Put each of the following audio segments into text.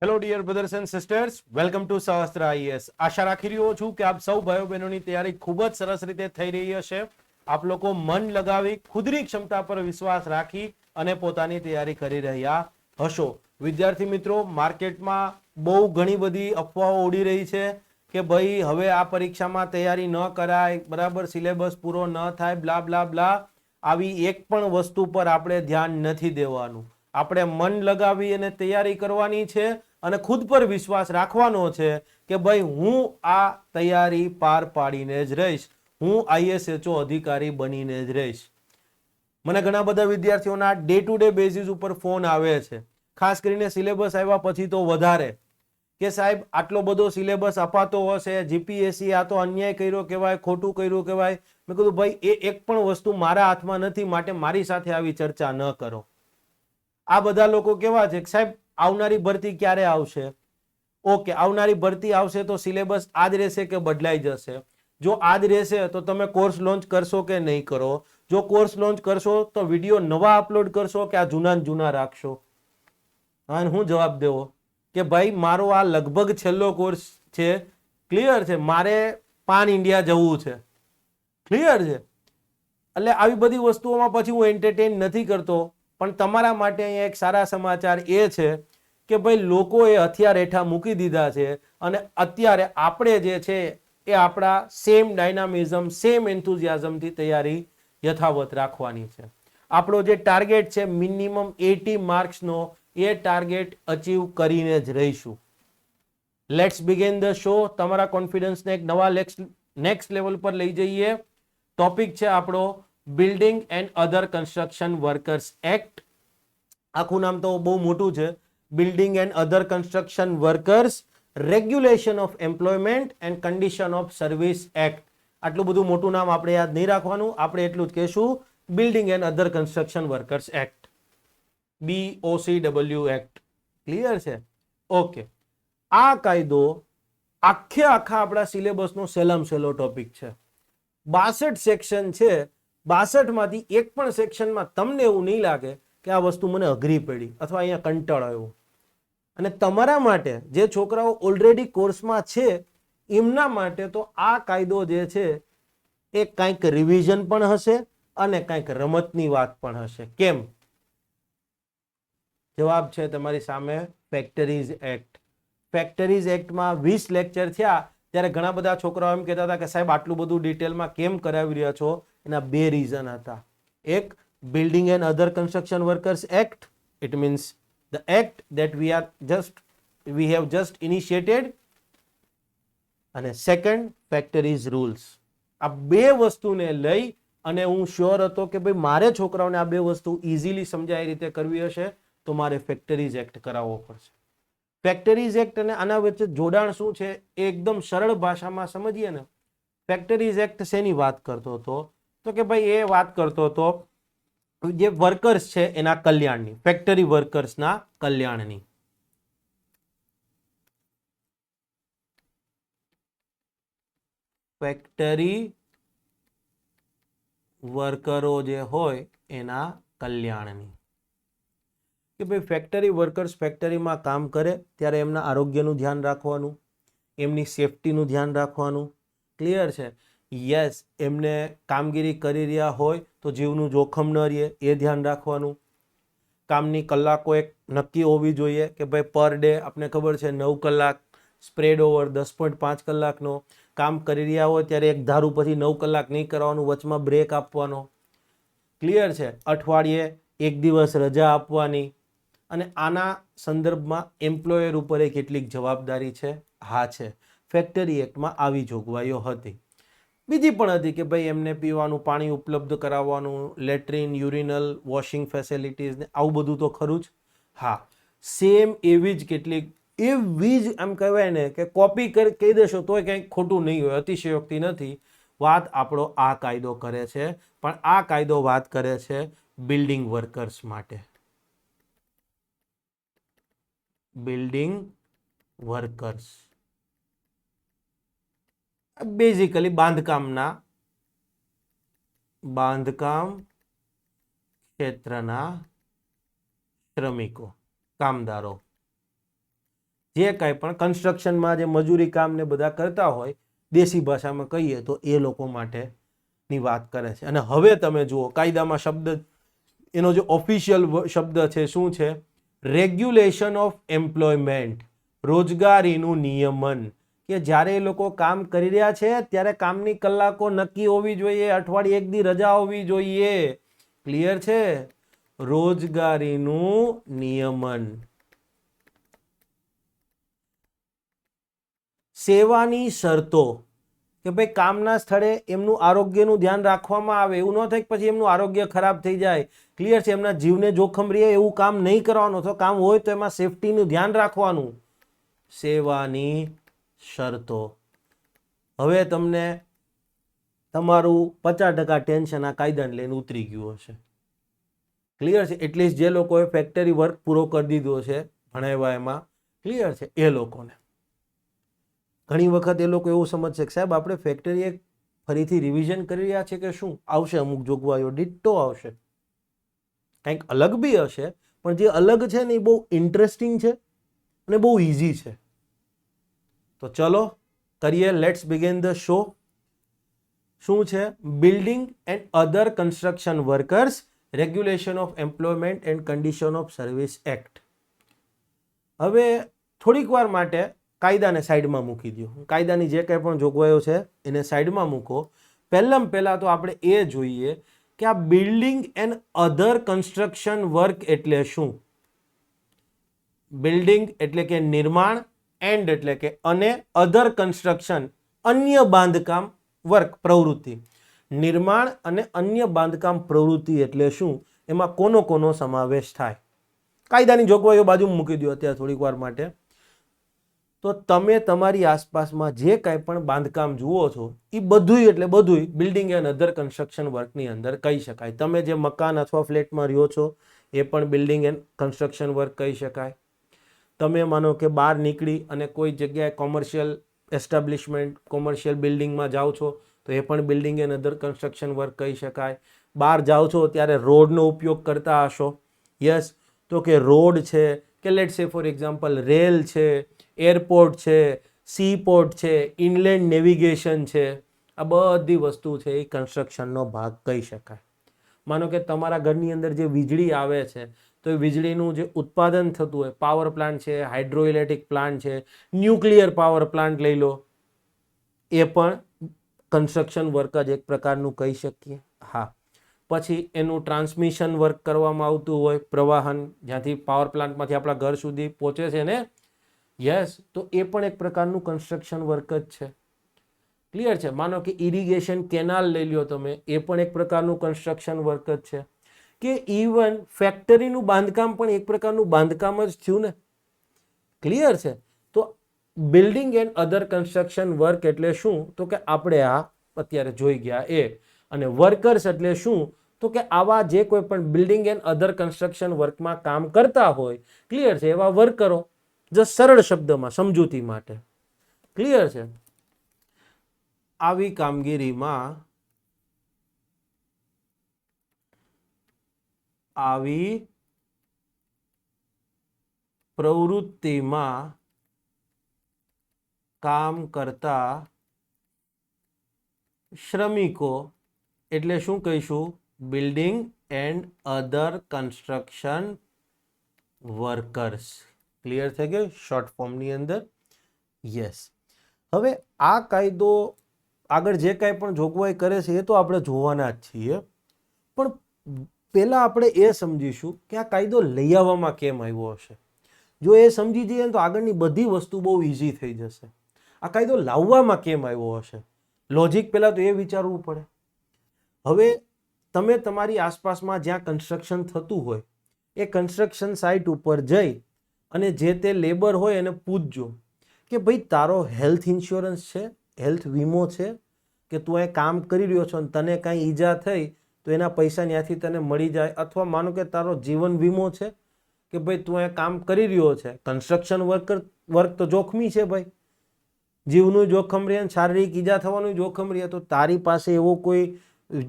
Hello dear brothers and sisters, welcome to Sahastra IAS. આશા રાખી રહ્યો છું કે આપ સૌ ભાઈઓ બહેનોની તૈયારી ખૂબ જ સરસ રીતે થઈ રહી હશે. આપ લોકો મન લગાવી ખુદની ક્ષમતા પર વિશ્વાસ રાખી અને પોતાની તૈયારી કરી રહ્યા હશો. વિદ્યાર્થી મિત્રો, માર્કેટમાં બહુ ઘણી બધી અફવાઓ ઉડી રહી છે કે ભાઈ હવે આ પરીક્ષામાં તૈયારી ન કરાય, બરાબર સિલેબસ પૂરો ન થાય, બ્લા બ્લા બ્લા. આવી એક પણ વસ્તુ પર આપણે ધ્યાન નથી દેવાનું. આપણે મન લગાવી અને તૈયારી કરવાની છે અને ખુદ પર વિશ્વાસ રાખવાનો છે કે ભાઈ હું આ તૈયારી પાર પાડીને જ રહીશ, હું આઈએસએચઓ અધિકારી બનીને જ રહીશ. મને ઘણા બધા વિદ્યાર્થીઓના ડે ટુ ડે બેઝિસ ઉપર ફોન આવે છે, ખાસ કરીને સિલેબસ આવ્યા પછી તો વધારે, કે સાહેબ આટલો બધો સિલેબસ અપાતો હશે, જીપીએસસી આ તો અન્યાય કર્યો કહેવાય, ખોટું કર્યું કહેવાય. મેં કીધું ભાઈ એ એક પણ વસ્તુ મારા હાથમાં નથી, માટે મારી સાથે આવી ચર્ચા ન કરો. આ બધા લોકો કેવા છે કે સાહેબ આવનારી ભરતી ક્યારે આવશે? ઓકે, આવનારી ભરતી આવશે તો સિલેબસ આ જ રહેશે કે બદલાઈ જશે? જો આ જ રહેશે તો તમે કોર્સ લોન્ચ કરશો કે નહીં કરો? જો કોર્સ લોન્ચ કરશો તો વિડીયો નવા અપલોડ કરશો કે આ જૂના જૂના રાખશો? અને હું જવાબ દેવો કે ભાઈ મારો આ લગભગ છેલ્લો કોર્સ છે, ક્લિયર છે, મારે પાન ઇન્ડિયા જવું છે, ક્લિયર છે. એટલે આવી બધી વસ્તુઓમાં પછી હું એન્ટરટેન નથી કરતો. પણ તમારા માટે અહીંયા એક સારા સમાચાર એ છે કે ભાઈ લોકોએ હથિયાર હેઠા મૂકી દીધા છે અને અત્યારે આપણે જે છે એ આપણા સેમ ડાયનામિઝમ, સેમ એન્થુઝિયાઝમથી તૈયારી યથાવત રાખવાની છે. આપણો જે ટાર્ગેટ છે મિનિમમ 80 માર્ક્સનો, એ ટાર્ગેટ અચીવ કરીને જ રહીશું. Let's begin the show. તમારા કોન્ફિડન્સને એક નવા નેક્સ્ટ લેવલ પર લઈ જઈએ. ટોપિક છે આપણો building and other construction workers act. આખું નામ તો બહુ મોટું છે, building and other construction workers regulation of employment and condition of service act. આટલું બધું મોટું નામ આપણે યાદ નહીં રાખવાનું, આપણે એટલું જ કહેશું building and other construction workers act, BOCW act. Clear છે? ઓકે. આ કાયદો આખા આપણા સિલેબસનો સહેલામ સહેલો ટોપિક છે. 62 સેક્શન છે. 62 માંથી એક પણ સેક્શનમાં તમને એવું નહીં લાગે કે આ વસ્તુ મને અઘરી પડી અથવા અહીંયા કંટાળો આવ્યો. અને તમારા માટે જે છોકરાઓ ઓલરેડી કોર્સમાં છે એમના માટે તો આ કાયદો જે છે એ કંઈક રિવિઝન પણ હશે અને કંઈક રમતની વાત પણ હશે. કેમ? જવાબ છે તમારી સામે, ફેક્ટરીઝ એક્ટ. ફેક્ટરીઝ એક્ટમાં 20 લેક્ચર થયા ત્યારે ઘણા બધા છોકરાઓ એમ કહેતા હતા કે સાહેબ આટલું બધું ડિટેલમાં કેમ કરાવી રહ્યા છો? એના બે રીઝન હતા. એક, building and other construction workers act, it means the act that we have just initiated, અને સેકન્ડ, ફેક્ટરીઝ રૂલ્સ. આ બે વસ્તુને લઈ અને હું શ્યોર હતો કે ભાઈ મારે છોકરાઓને આ બે વસ્તુ ઇઝીલી સમજાય રીતે કરવી હશે તો મારે ફેક્ટરીઝ એક્ટ કરાવવો પડશે. ફેક્ટરીઝ એક્ટ અને આના વચ્ચે જોડાણ શું છે એ એકદમ સરળ ભાષામાં સમજીએ ને. ફેક્ટરીઝ એક્ટ શેની વાત કરતો હતો? તો કે ભાઈ એ વાત કરતો હતો જે વર્કર્સ છે એના કલ્યાણની, ફેક્ટરી વર્કર્સના કલ્યાણની. ફેક્ટરી વર્કરો જે હોય એના કલ્યાણની. કે ભાઈ ફેક્ટરી વર્કર્સ ફેક્ટરીમાં કામ કરે ત્યારે એમના આરોગ્યનું ધ્યાન રાખવાનું, એમની સેફટીનું ધ્યાન રાખવાનું. ક્લિયર છે? યસ, એમને કામગીરી કરી રહ્યા હોય તો જીવનું જોખમ ન રહે એ ધ્યાન રાખવાનું. કામની કલાકો એક નક્કી હોવી જોઈએ કે ભાઈ પર ડે આપણે ખબર છે 9 કલાક સ્પ્રેડ ઓવર 10.5 કલાકનો કામ કરી રહ્યા હોય ત્યારે એક ધારું પછી 9 કલાક નહીં કરવાનું, વચમાં બ્રેક આપવાનો. ક્લિયર છે? અઠવાડિયે એક દિવસ રજા આપવાની. અને આના સંદર્ભમાં એમ્પ્લોયર ઉપર કેટલીક જવાબદારી છે? હા છે. ફેક્ટરી એક્ટમાં આવી જોગવાઈઓ હતી. બીજી પણ હતી કે ભાઈ એમને પીવાનું પાણી ઉપલબ્ધ કરાવવાનું, લેટ્રિન, યુરિનલ, વોશિંગ ફેસિલિટીઝ ને આવું બધું તો ખરું જ. હા, સેમ એવી જ કેટલીક, એવી જ એમ કહેવાય ને કે કોપી કહી દેશો તોય કંઈક ખોટું નહીં હોય, અતિશયોક્તિ નથી. વાત આપણો આ કાયદો કરે છે, પણ આ કાયદો વાત કરે છે બિલ્ડિંગ વર્કર્સ માટે. બિલ્ડિંગ વર્કર્સ બેઝિકલી બાંધકામ ક્ષેત્રના શ્રમિકો, કામદારો. જે કાંઈ પણ કન્સ્ટ્રક્શનમાં જે મજૂરી કામ ને બધા કરતા હોય, દેશી ભાષામાં કહીએ તો એ લોકો માટેની વાત કરે છે. અને હવે તમે જુઓ કાયદામાં શબ્દ, એનો જે ઓફિશિયલ શબ્દ છે શું છે? રેગ્યુલેશન ઓફ એમ્પ્લોયમેન્ટ, રોજગારીનું નિયમન. કે જ્યારે એ લોકો કામ કરી રહ્યા છે ત્યારે કામની કલાકો નક્કી હોવી જોઈએ, અઠવાડિયે એક દી રજા હોવી જોઈએ. ક્લિયર છે? રોજગારીનું નિયમન. સેવાની શરતો, કે ભાઈ કામના સ્થળે એમનું આરોગ્યનું ધ્યાન રાખવામાં આવે. એવું ન થાય કે પછી એમનું આરોગ્ય ખરાબ થઈ જાય. ક્લિયર છે? એમના જીવને જોખમ રહે એવું કામ નહીં કરવાનું. તો કામ હોય તો એમાં સેફટીનું ધ્યાન રાખવાનું. સેવાની શરતો. હવે તમને તમારું 50% ટેન્શન આ કાયદાને લઈને ઉતરી ગયું હશે. ક્લિયર છે? એટલીસ્ટ જે લોકોએ ફેક્ટરી વર્ક પૂરો કરી દીધો છે ભણાવ્યા એમાં, ક્લિયર છે, એ લોકોને ઘણી વખત એ લોકો એવું સમજશે કે સાહેબ આપણે ફેક્ટરી એક ફરીથી રિવિઝન કરી રહ્યા છે કે શું? આવશે અમુક જોગવાઈઓ ડિટ્ટો આવશે, કંઈક અલગ બી હશે, પણ જે અલગ છે ને એ બહુ ઇન્ટરેસ્ટિંગ છે અને બહુ ઇઝી છે. તો ચલો કરીએ, લેટ્સ બિગિન ધ શો. શું છે? Building and other construction workers regulation of employment and condition of service act. હવે થોડીક વાર માટે કાયદાને સાઈડમાં મૂકી દો. કાયદાની જે કંઈ પણ જોગવાઈઓ છે એને સાઈડમાં મૂકો. પહેલાં તો આપણે એ જોઈએ કે આ building and other construction work એટલે શું? બિલ્ડિંગ એટલે કે નિર્માણ, એન્ડ એટલે કે અને, અધર કન્સ્ટ્રક્શન અન્ય બાંધકામ વર્ક પ્રવૃત્તિ. નિર્માણ અને અન્ય બાંધકામ પ્રવૃત્તિ એટલે શું? એમાં કોનો સમાવેશ થાય? કાયદાની જોગવાઈઓ બાજુમાં મૂકી દો અત્યારે થોડીક વાર માટે. તો તમે તમારી આસપાસમાં જે કાંઈ પણ બાંધકામ જુઓ છો એ બધુંય એટલે બધુંય બિલ્ડિંગ એન્ડ અધર કન્સ્ટ્રક્શન વર્કની અંદર કહી શકાય. તમે જે મકાન અથવા ફ્લેટમાં રહ્યો છો એ પણ બિલ્ડિંગ એન્ડ કન્સ્ટ્રક્શન વર્ક કહી શકાય. તમે માનો કે બહાર નીકળી અને કોઈ જગ્યાએ કોમર્શિયલ એસ્ટાબ્લિશમેન્ટ, કોમર્શિયલ બિલ્ડિંગમાં જાઓ છો તો એ પણ building and other construction work કહી શકાય. બહાર જાઓ છો ત્યારે રોડનો ઉપયોગ કરતા હશો. યસ, તો કે રોડ છે, કે લેટ્સ સે ફોર એક્ઝામ્પલ રેલ છે, એરપોર્ટ છે, સી પોર્ટ છે, ઇનલેન્ડ નેવિગેશન છે, આ બધી વસ્તુ છે એ કન્સ્ટ્રક્શનનો ભાગ કહી શકાય. માનો કે તમારા ઘરની અંદર જે વીજળી આવે છે તો એ વીજળીનું જે ઉત્પાદન થતું હોય, પાવર પ્લાન્ટ છે, હાઇડ્રો ઇલેક્ટ્રિક પ્લાન્ટ છે, ન્યુક્લિયર પાવર પ્લાન્ટ લઈ લો, એ પણ કન્સ્ટ્રક્શન વર્ક જ એક પ્રકારનું કહી શકીએ. હા, પછી એનું ટ્રાન્સમિશન વર્ક કરવામાં આવતું હોય, પ્રવાહન જ્યાંથી પાવર પ્લાન્ટમાંથી આપણા ઘર સુધી પહોંચે છે ને, યસ, તો એ પણ એક પ્રકારનું કન્સ્ટ્રક્શન વર્ક જ છે. ક્લિયર છે? માનો કે ઇરિગેશન કેનાલ લઈ લ્યો તમે, એ પણ એક પ્રકારનું કન્સ્ટ્રક્શન વર્ક જ છે. કે ઇવન ફેક્ટરીનું બાંધકામ પણ એક પ્રકારનું બાંધકામ જ થયું ને. ક્લિયર છે? તો building and other construction work એટલે શું? તો કે આપણે આ અત્યારે જોઈ ગયા એ. અને વર્કર્સ એટલે શું? તો કે આવા જે કોઈ પણ બિલ્ડિંગ એન્ડ અધર કન્સ્ટ્રક્શન વર્કમાં કામ કરતા હોય, ક્લિયર છે, એવા વર્કરો. જ સરળ શબ્દમાં સમજૂતી માટે. ક્લિયર છે? આવી કામગીરીમાં, આવી પ્રવૃત્તિમાં કામ કરતા શ્રમિકો એટલે શું કહીશું? Building and other construction workers. Clear થઈ ગયું શોર્ટ ફોર્મની અંદર? યસ. હવે આ કાયદો આગળ જે કાંઈ પણ જોગવાઈ કરે છે એ તો આપણે જોવાના જ છીએ, પણ પહેલાં આપણે એ સમજીશું કે આ કાયદો લઈ આવવામાં કેમ આવ્યો હશે. જો એ સમજી જઈએ તો આગળની બધી વસ્તુ બહુ ઇઝી થઈ જશે. આ કાયદો લાવવામાં કેમ આવ્યો હશે, લોજિક પહેલાં તો એ વિચારવું પડે. હવે તમે તમારી આસપાસમાં જ્યાં કન્સ્ટ્રક્શન થતું હોય એ કન્સ્ટ્રક્શન સાઇટ ઉપર જઈ અને જે તે લેબર હોય એને પૂછજો કે ભાઈ તારો હેલ્થ ઇન્સ્યોરન્સ છે, હેલ્થ વીમો છે, કે તું એ કામ કરી રહ્યો છો અને તને કાંઈ ઈજા થઈ તો એના પૈસા ત્યાંથી તને મળી જાય. અથવા માનો કે તારો જીવન વીમો છે કે ભાઈ તું એ કામ કરી રહ્યો છે, કન્સ્ટ્રક્શન વર્ક તો જોખમી છે ભાઈ, જીવનું જોખમ રહે, શારીરિક ઈજા થવાનું જોખમ રહે, તો તારી પાસે એવો કોઈ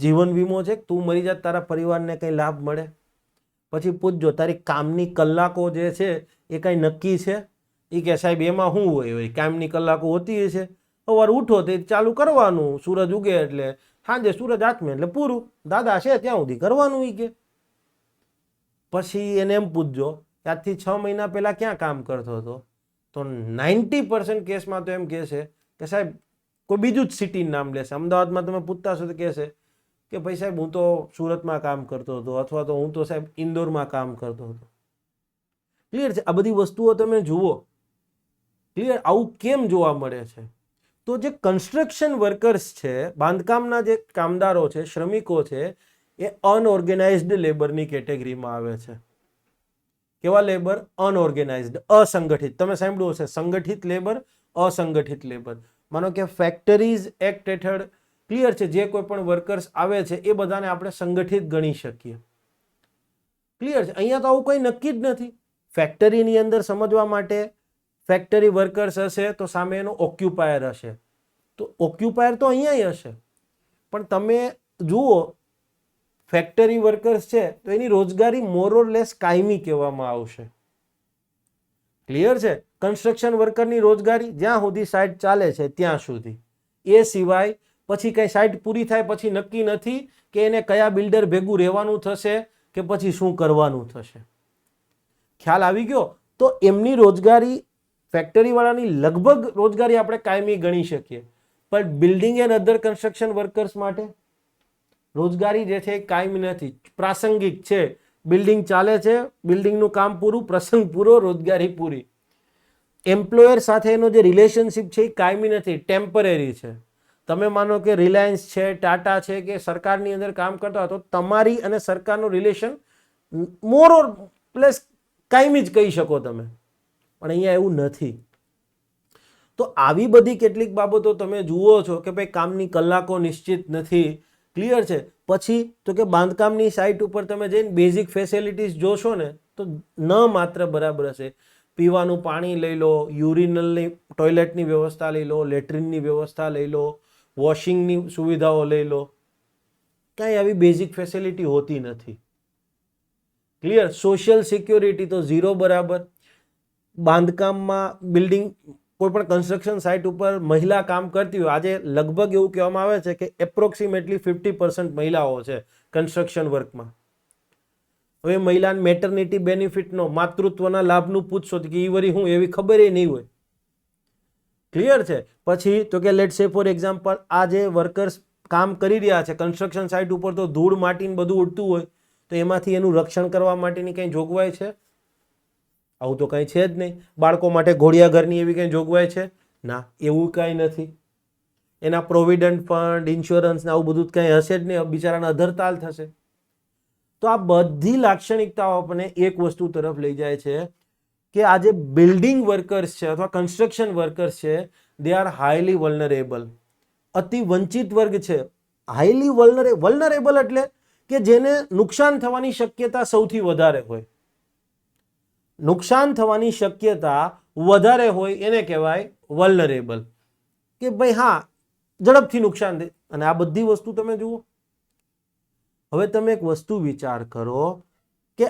જીવન વીમો છે કે તું મરી જાય તારા પરિવારને કંઈ લાભ મળે? પછી પૂછજો તારી કામની કલાકો જે છે એ કાંઈ નક્કી છે, એ કે સાહેબ એમાં શું હોય, કામની કલાકો હોતી હશે, સવારે ઉઠો તે ચાલુ કરવાનું, સૂરજ ઉગે એટલે સાંજે સૂરજ આથમે એટલે પૂરું, દાદા છે ત્યાં સુધી કરવાનું. એ કે પછી એને એમ પૂછજો આજથી 6 મહિના પહેલા ક્યાં કામ કરતો હતો, તો 90% કેસમાં તો એમ કહેશે કે સાહેબ કોઈ બીજું જ સિટીનું નામ લેશે. અમદાવાદમાં તમે પૂછતા હશો તો કહેશે કે ભાઈ સાહેબ હું તો સુરતમાં કામ કરતો હતો, અથવા તો હું તો સાહેબ ઇન્દોરમાં કામ કરતો હતો. ક્લિયર છે? આ બધી વસ્તુઓ તમે જુઓ. ક્લિયર? આવું કેમ જોવા મળે છે? તો જે કન્સ્ટ્રક્શન વર્કર્સ છે, બાંધકામના જે કામદારો છે, શ્રમિકો છે, એ અનઓર્ગેનાઇઝડ લેબરની કેટેગરીમાં આવે છે. કેવા લેબર? અનઓર્ગેનાઇઝડ, અસંગઠિત. તમે સાંભળ્યું હશે સંગઠિત લેબર, અસંગઠિત લેબર. માનો કે ફેક્ટરીઝ એક્ટ હેઠળ ક્લિયર છે જે કોઈ પણ વર્કર્સ આવે છે એ બધાને આપણે સંગઠિત ગણી શકીએ. ક્લિયર છે? અહીંયા તો આવું કંઈ નક્કી જ નથી. ફેક્ટરીની અંદર સમજવા માટે ફેક્ટરી વર્કર્સ હશે તો સામે એનો ઓક્યુપાયર હશે, તો ઓક્યુપાયર તો અહીંયા હશે. પણ તમે જુઓ ફેક્ટરી વર્કર્સ છે તો એની રોજગારી મોર ઓર લેસ કાયમી કહેવામાં આવશે. ક્લિયર છે? કન્સ્ટ્રક્શન વર્કરની રોજગારી જ્યાં સુધી સાઇટ ચાલે છે ત્યાં સુધી, એ સિવાય પછી કઈ સાઇટ પૂરી થાય પછી નક્કી નથી કે એને કયા બિલ્ડર ભેગું રહેવાનું થશે કે પછી શું કરવાનું થશે. ખ્યાલ આવી ગયો? તો એમની રોજગારી, ફેક્ટરીવાળાની લગભગ રોજગારી આપણે કાયમી ગણી શકીએ, પણ building and other construction workers માટે રોજગારી જે છે એ કાયમી નથી, પ્રાસંગિક છે. બિલ્ડિંગ ચાલે છે, બિલ્ડિંગનું કામ પૂરું, પ્રસંગ પૂરો, રોજગારી પૂરી. એમ્પ્લોયર સાથેનો જે રિલેશનશિપ છે એ કાયમી નથી, ટેમ્પરરી છે. તમે માનો કે રિલાયન્સ છે, ટાટા છે કે સરકારની અંદર કામ કરતા હોય તો તમારી અને સરકારનું રિલેશન મોર ઓર લેસ કાયમી જ કહી શકો તમે, પણ અહીંયા એવું નથી. તો આવી બધી કેટલીક બાબતો તમે જુઓ છો કે ભાઈ કામની કલાકો નિશ્ચિત નથી. ક્લિયર છે? પછી તો કે બાંધકામની સાઇટ ઉપર તમે જઈને બેઝિક ફેસિલિટીઝ જોશો ને તો ન માત્ર બરાબર હશે. પીવાનું પાણી લઈ લો, યુરિનલની ટોયલેટની વ્યવસ્થા લઈ લો, લેટ્રિનની વ્યવસ્થા લઈ લો, વોશિંગની સુવિધાઓ લઈ લો, કાંઈ આવી બેઝિક ફેસિલિટી હોતી નથી. ક્લિયર? સોશિયલ સિક્યોરિટી તો ઝીરો બરાબર. બાંધકામમાં બિલ્ડિંગ કોઈ પણ કન્સ્ટ્રક્શન સાઇટ ઉપર મહિલા કામ કરતી હોય, આજે લગભગ એવું કહેવામાં આવે છે કે એપ્રોક્સિમેટલી 50% મહિલાઓ છે કન્સ્ટ્રક્શન વર્કમાં. હવે મહિલાને મેટર્નિટી બેનિફિટનો, માતૃત્વના લાભનું પૂછશો તો કે એ વરી હું એવી ખબર નહીં હોય. ક્લિયર છે? પછી તો કે લેટ સે ફોર એક્ઝામ્પલ આ જે વર્કર્સ કામ કરી રહ્યા છે કન્સ્ટ્રક્શન સાઇટ ઉપર, તો ધૂળ માટીને બધું ઉડતું હોય તો એમાંથી એનું રક્ષણ કરવા માટેની કંઈ જોગવાઈ છે? આવું તો કંઈ છે જ નહીં. બાળકો માટે ઘોડિયાઘરની એવી કંઈ જોગવાઈ છે? ના, એવું કાંઈ નથી. એના પ્રોવિડન્ટ ફંડ, ઇન્સ્યોરન્સ ને આવું બધું કંઈ હશે જ નહીં, બિચારાને અધરતાલ થશે. તો આ બધી લાક્ષણિકતાઓ આપણને એક વસ્તુ તરફ લઈ જાય છે કે આ જે બિલ્ડિંગ વર્કર્સ છે અથવા કન્સ્ટ્રક્શન વર્કર્સ છે, દે આર હાઈલી વલ્નરેબલ. અતિ વંચિત વર્ગ છે. હાઈલી વલ્નરેબલ એટલે કે જેને નુકસાન થવાની શક્યતા સૌથી વધારે હોય. નુકસાન થવાની શક્યતા વધારે હોય એને કહેવાય વલ્નરેબલ, કે ભાઈ હા ઝડપથી નુકસાન થાય. અને આ બધી વસ્તુ તમે જુઓ. હવે તમે એક વસ્તુ વિચાર કરો કે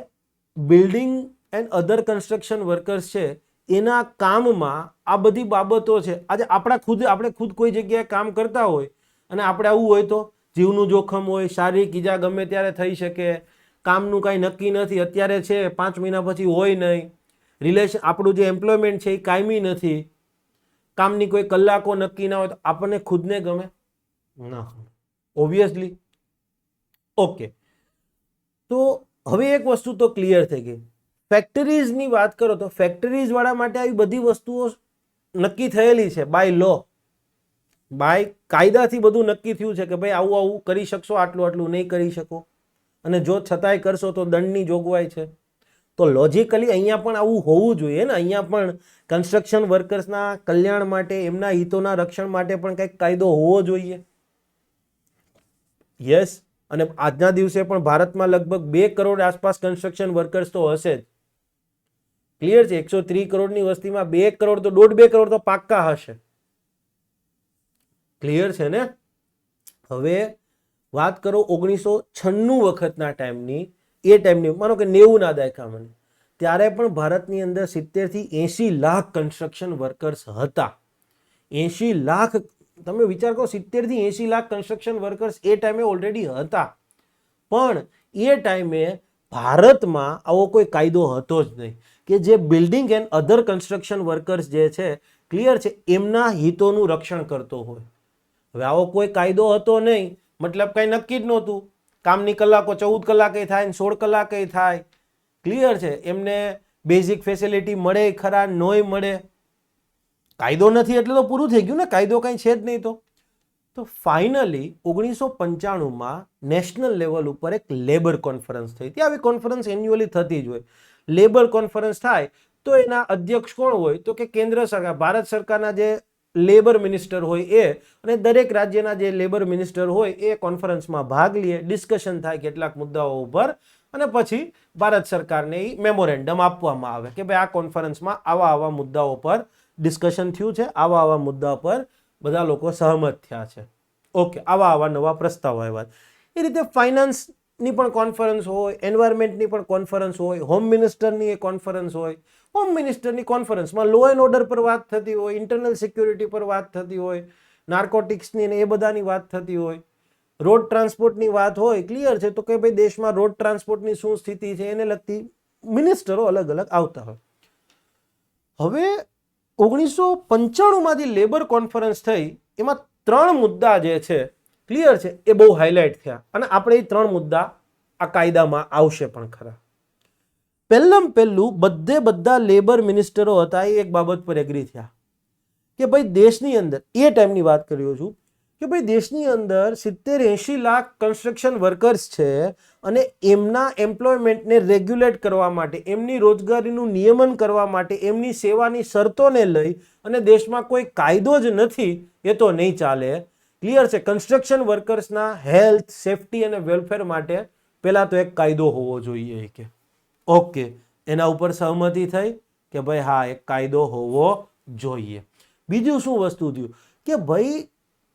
building and other construction workers છે એના કામમાં આ બધી બાબતો છે. આજે આપણે ખુદ કોઈ જગ્યાએ કામ કરતા હોય અને આપણે આવું હોય તો જીવનું જોખમ હોય, શારીરિક ઈજા ગમે ત્યારે થઈ શકે, કામનું કાંઈ નક્કી નથી, અત્યારે છે 5 મહિના પછી હોય નહીં, રિલેશન આપણું જે એમ્પ્લોયમેન્ટ છે એ કાયમી નથી, કામની કોઈ કલાકો નક્કી ના હોય, તો આપણને ખુદને ગમે ના? ઓબ્વિયસલી. ઓકે, તો હવે એક વસ્તુ તો ક્લિયર થઈ ગઈ. ફેક્ટરીઝની વાત કરો તો ફેક્ટરીઝ વાળા માટે આવી બધી વસ્તુઓ નક્કી થયેલી છે બાય લો, બાય કાયદાથી બધું નક્કી થયું છે કે ભાઈ આવું આવું કરી શકશો, આટલું આટલું નહીં કરી શકો, અને જો છતાંય કરશો તો દંડની જોગવાઈ છે. તો લોજિકલી અહીંયા પણ આવું હોવું જોઈએ ને. અહીંયા પણ કન્સ્ટ્રક્શન વર્કર્સના કલ્યાણ માટે, એમના હિતોના રક્ષણ માટે પણ કંઈક કાયદો હોવો જોઈએ. યસ. અને આજના દિવસે પણ ભારતમાં લગભગ 2 કરોડ આસપાસ કન્સ્ટ્રક્શન વર્કર્સ તો હશે જ. ક્લિયર છે? 130 કરોડની વસ્તીમાં 2 કરોડ તો 1.5-2 કરોડ તો પાક્કા હશે. ક્લિયર છે ને? હવે વાત કરો 1996 વખતના ટાઈમની, એ ટાઈમની, માનો કે 90ના દાયકામાં. ત્યારે પણ ભારતની અંદર 70 થી 80 લાખ કન્સ્ટ્રક્શન વર્કર્સ હતા. 80 લાખ, તમે વિચાર કરો, 70 થી 80 લાખ કન્સ્ટ્રક્શન વર્કર્સ એ ટાઈમે ઓલરેડી હતા. પણ એ ટાઈમે ભારતમાં આવો કોઈ કાયદો હતો જ નહીં કે જે building and other construction workers જે છે, ક્લિયર છે, એમના હિતોનું રક્ષણ કરતો હોય. હવે આવો કોઈ કાયદો હતો નહીં, મતલબ કંઈ નક્કી જ નહોતું. કામની કલાકો 14 કલાકે થાય ને 16 કલાકે થાય, ક્લિયર છે. એમને બેઝિક ફેસિલિટી મળે ખરા, નોય મળે. કાયદો નથી એટલે તો પૂરું થઈ ગયું ને, કાયદો કંઈ છે જ નહીં. તો ફાઇનલી 1995માં નેશનલ લેવલ ઉપર એક લેબર કોન્ફરન્સ થઈ હતી. આવી કોન્ફરન્સ એન્યુઅલી થતી જ હોય. લેબર કોન્ફરન્સ થાય તો એના અધ્યક્ષ કોણ હોય? તો કે કેન્દ્ર સરકાર, ભારત સરકારના જે લેબર મિનિસ્ટર હોય એ, અને દરેક રાજ્યના જે લેબર મિનિસ્ટર હોય એ કોન્ફરન્સમાં ભાગ લે, ડિસ્કશન થાય કેટલાક મુદ્દાઓ ઉપર, અને પછી ભારત સરકારને મેમોરેન્ડમ આપવામાં આવે કે ભાઈ આ કોન્ફરન્સમાં આવા મુદ્દાઓ પર ડિસ્કશન થયું છે, આવા મુદ્દા પર બધા લોકો સહમત થયા છે. ઓકે, આવા નવા પ્રસ્તાવો આવ્યા. એ રીતે ફાઇનાન્સની પણ કોન્ફરન્સ હોય, એન્વાયરમેન્ટની પણ કોન્ફરન્સ હોય, હોમ મિનિસ્ટરની એ કોન્ફરન્સ હોય. હોમ મિનિસ્ટરની કોન્ફરન્સમાં લો એન્ડ ઓર્ડર પર વાત થતી હોય, ઇન્ટરનલ સિક્યુરિટી પર વાત થતી હોય, નાર્કોટિક્સની ને એ બધાની વાત થતી હોય, રોડ ટ્રાન્સપોર્ટની વાત હોય, ક્લિયર છે, તો કે ભાઈ દેશમાં રોડ ટ્રાન્સપોર્ટની શું સ્થિતિ છે એને લગતી મિનિસ્ટરો અલગ અલગ આવતા હોય. હવે 1995માંથી લેબર કોન્ફરન્સ થઈ, એમાં 3 મુદ્દા જે છે, ક્લિયર છે, એ બહુ હાઇલાઇટ થયા, અને આપણે એ 3 મુદ્દા આ કાયદામાં આવશે પણ ખરા. પહેલું બધા લેબર મિનિસ્ટરો હતા એ એક બાબત પર એગ્રી થયા કે ભાઈ દેશની અંદર, એ ટાઈમની વાત કર્યો છું, કે ભાઈ દેશની અંદર 70-80 લાખ કન્સ્ટ્રક્શન વર્કર્સ છે, અને એમના એમ્પ્લોયમેન્ટને રેગ્યુલેટ કરવા માટે, એમની રોજગારીનું નિયમન કરવા માટે, એમની સેવાની શરતોને લઈ અને દેશમાં કોઈ કાયદો જ નથી, એ તો નહીં ચાલે. ક્લિયર છે. કન્સ્ટ્રક્શન વર્કર્સના હેલ્થ, સેફટી અને વેલફેર માટે પહેલા તો એક કાયદો હોવો જોઈએ કે ઓકે, એના ઉપર સહમતિ થઈ કે ભાઈ હા, એક કાયદો હોવો જોઈએ. બીજું શું વસ્તુ થયું કે ભાઈ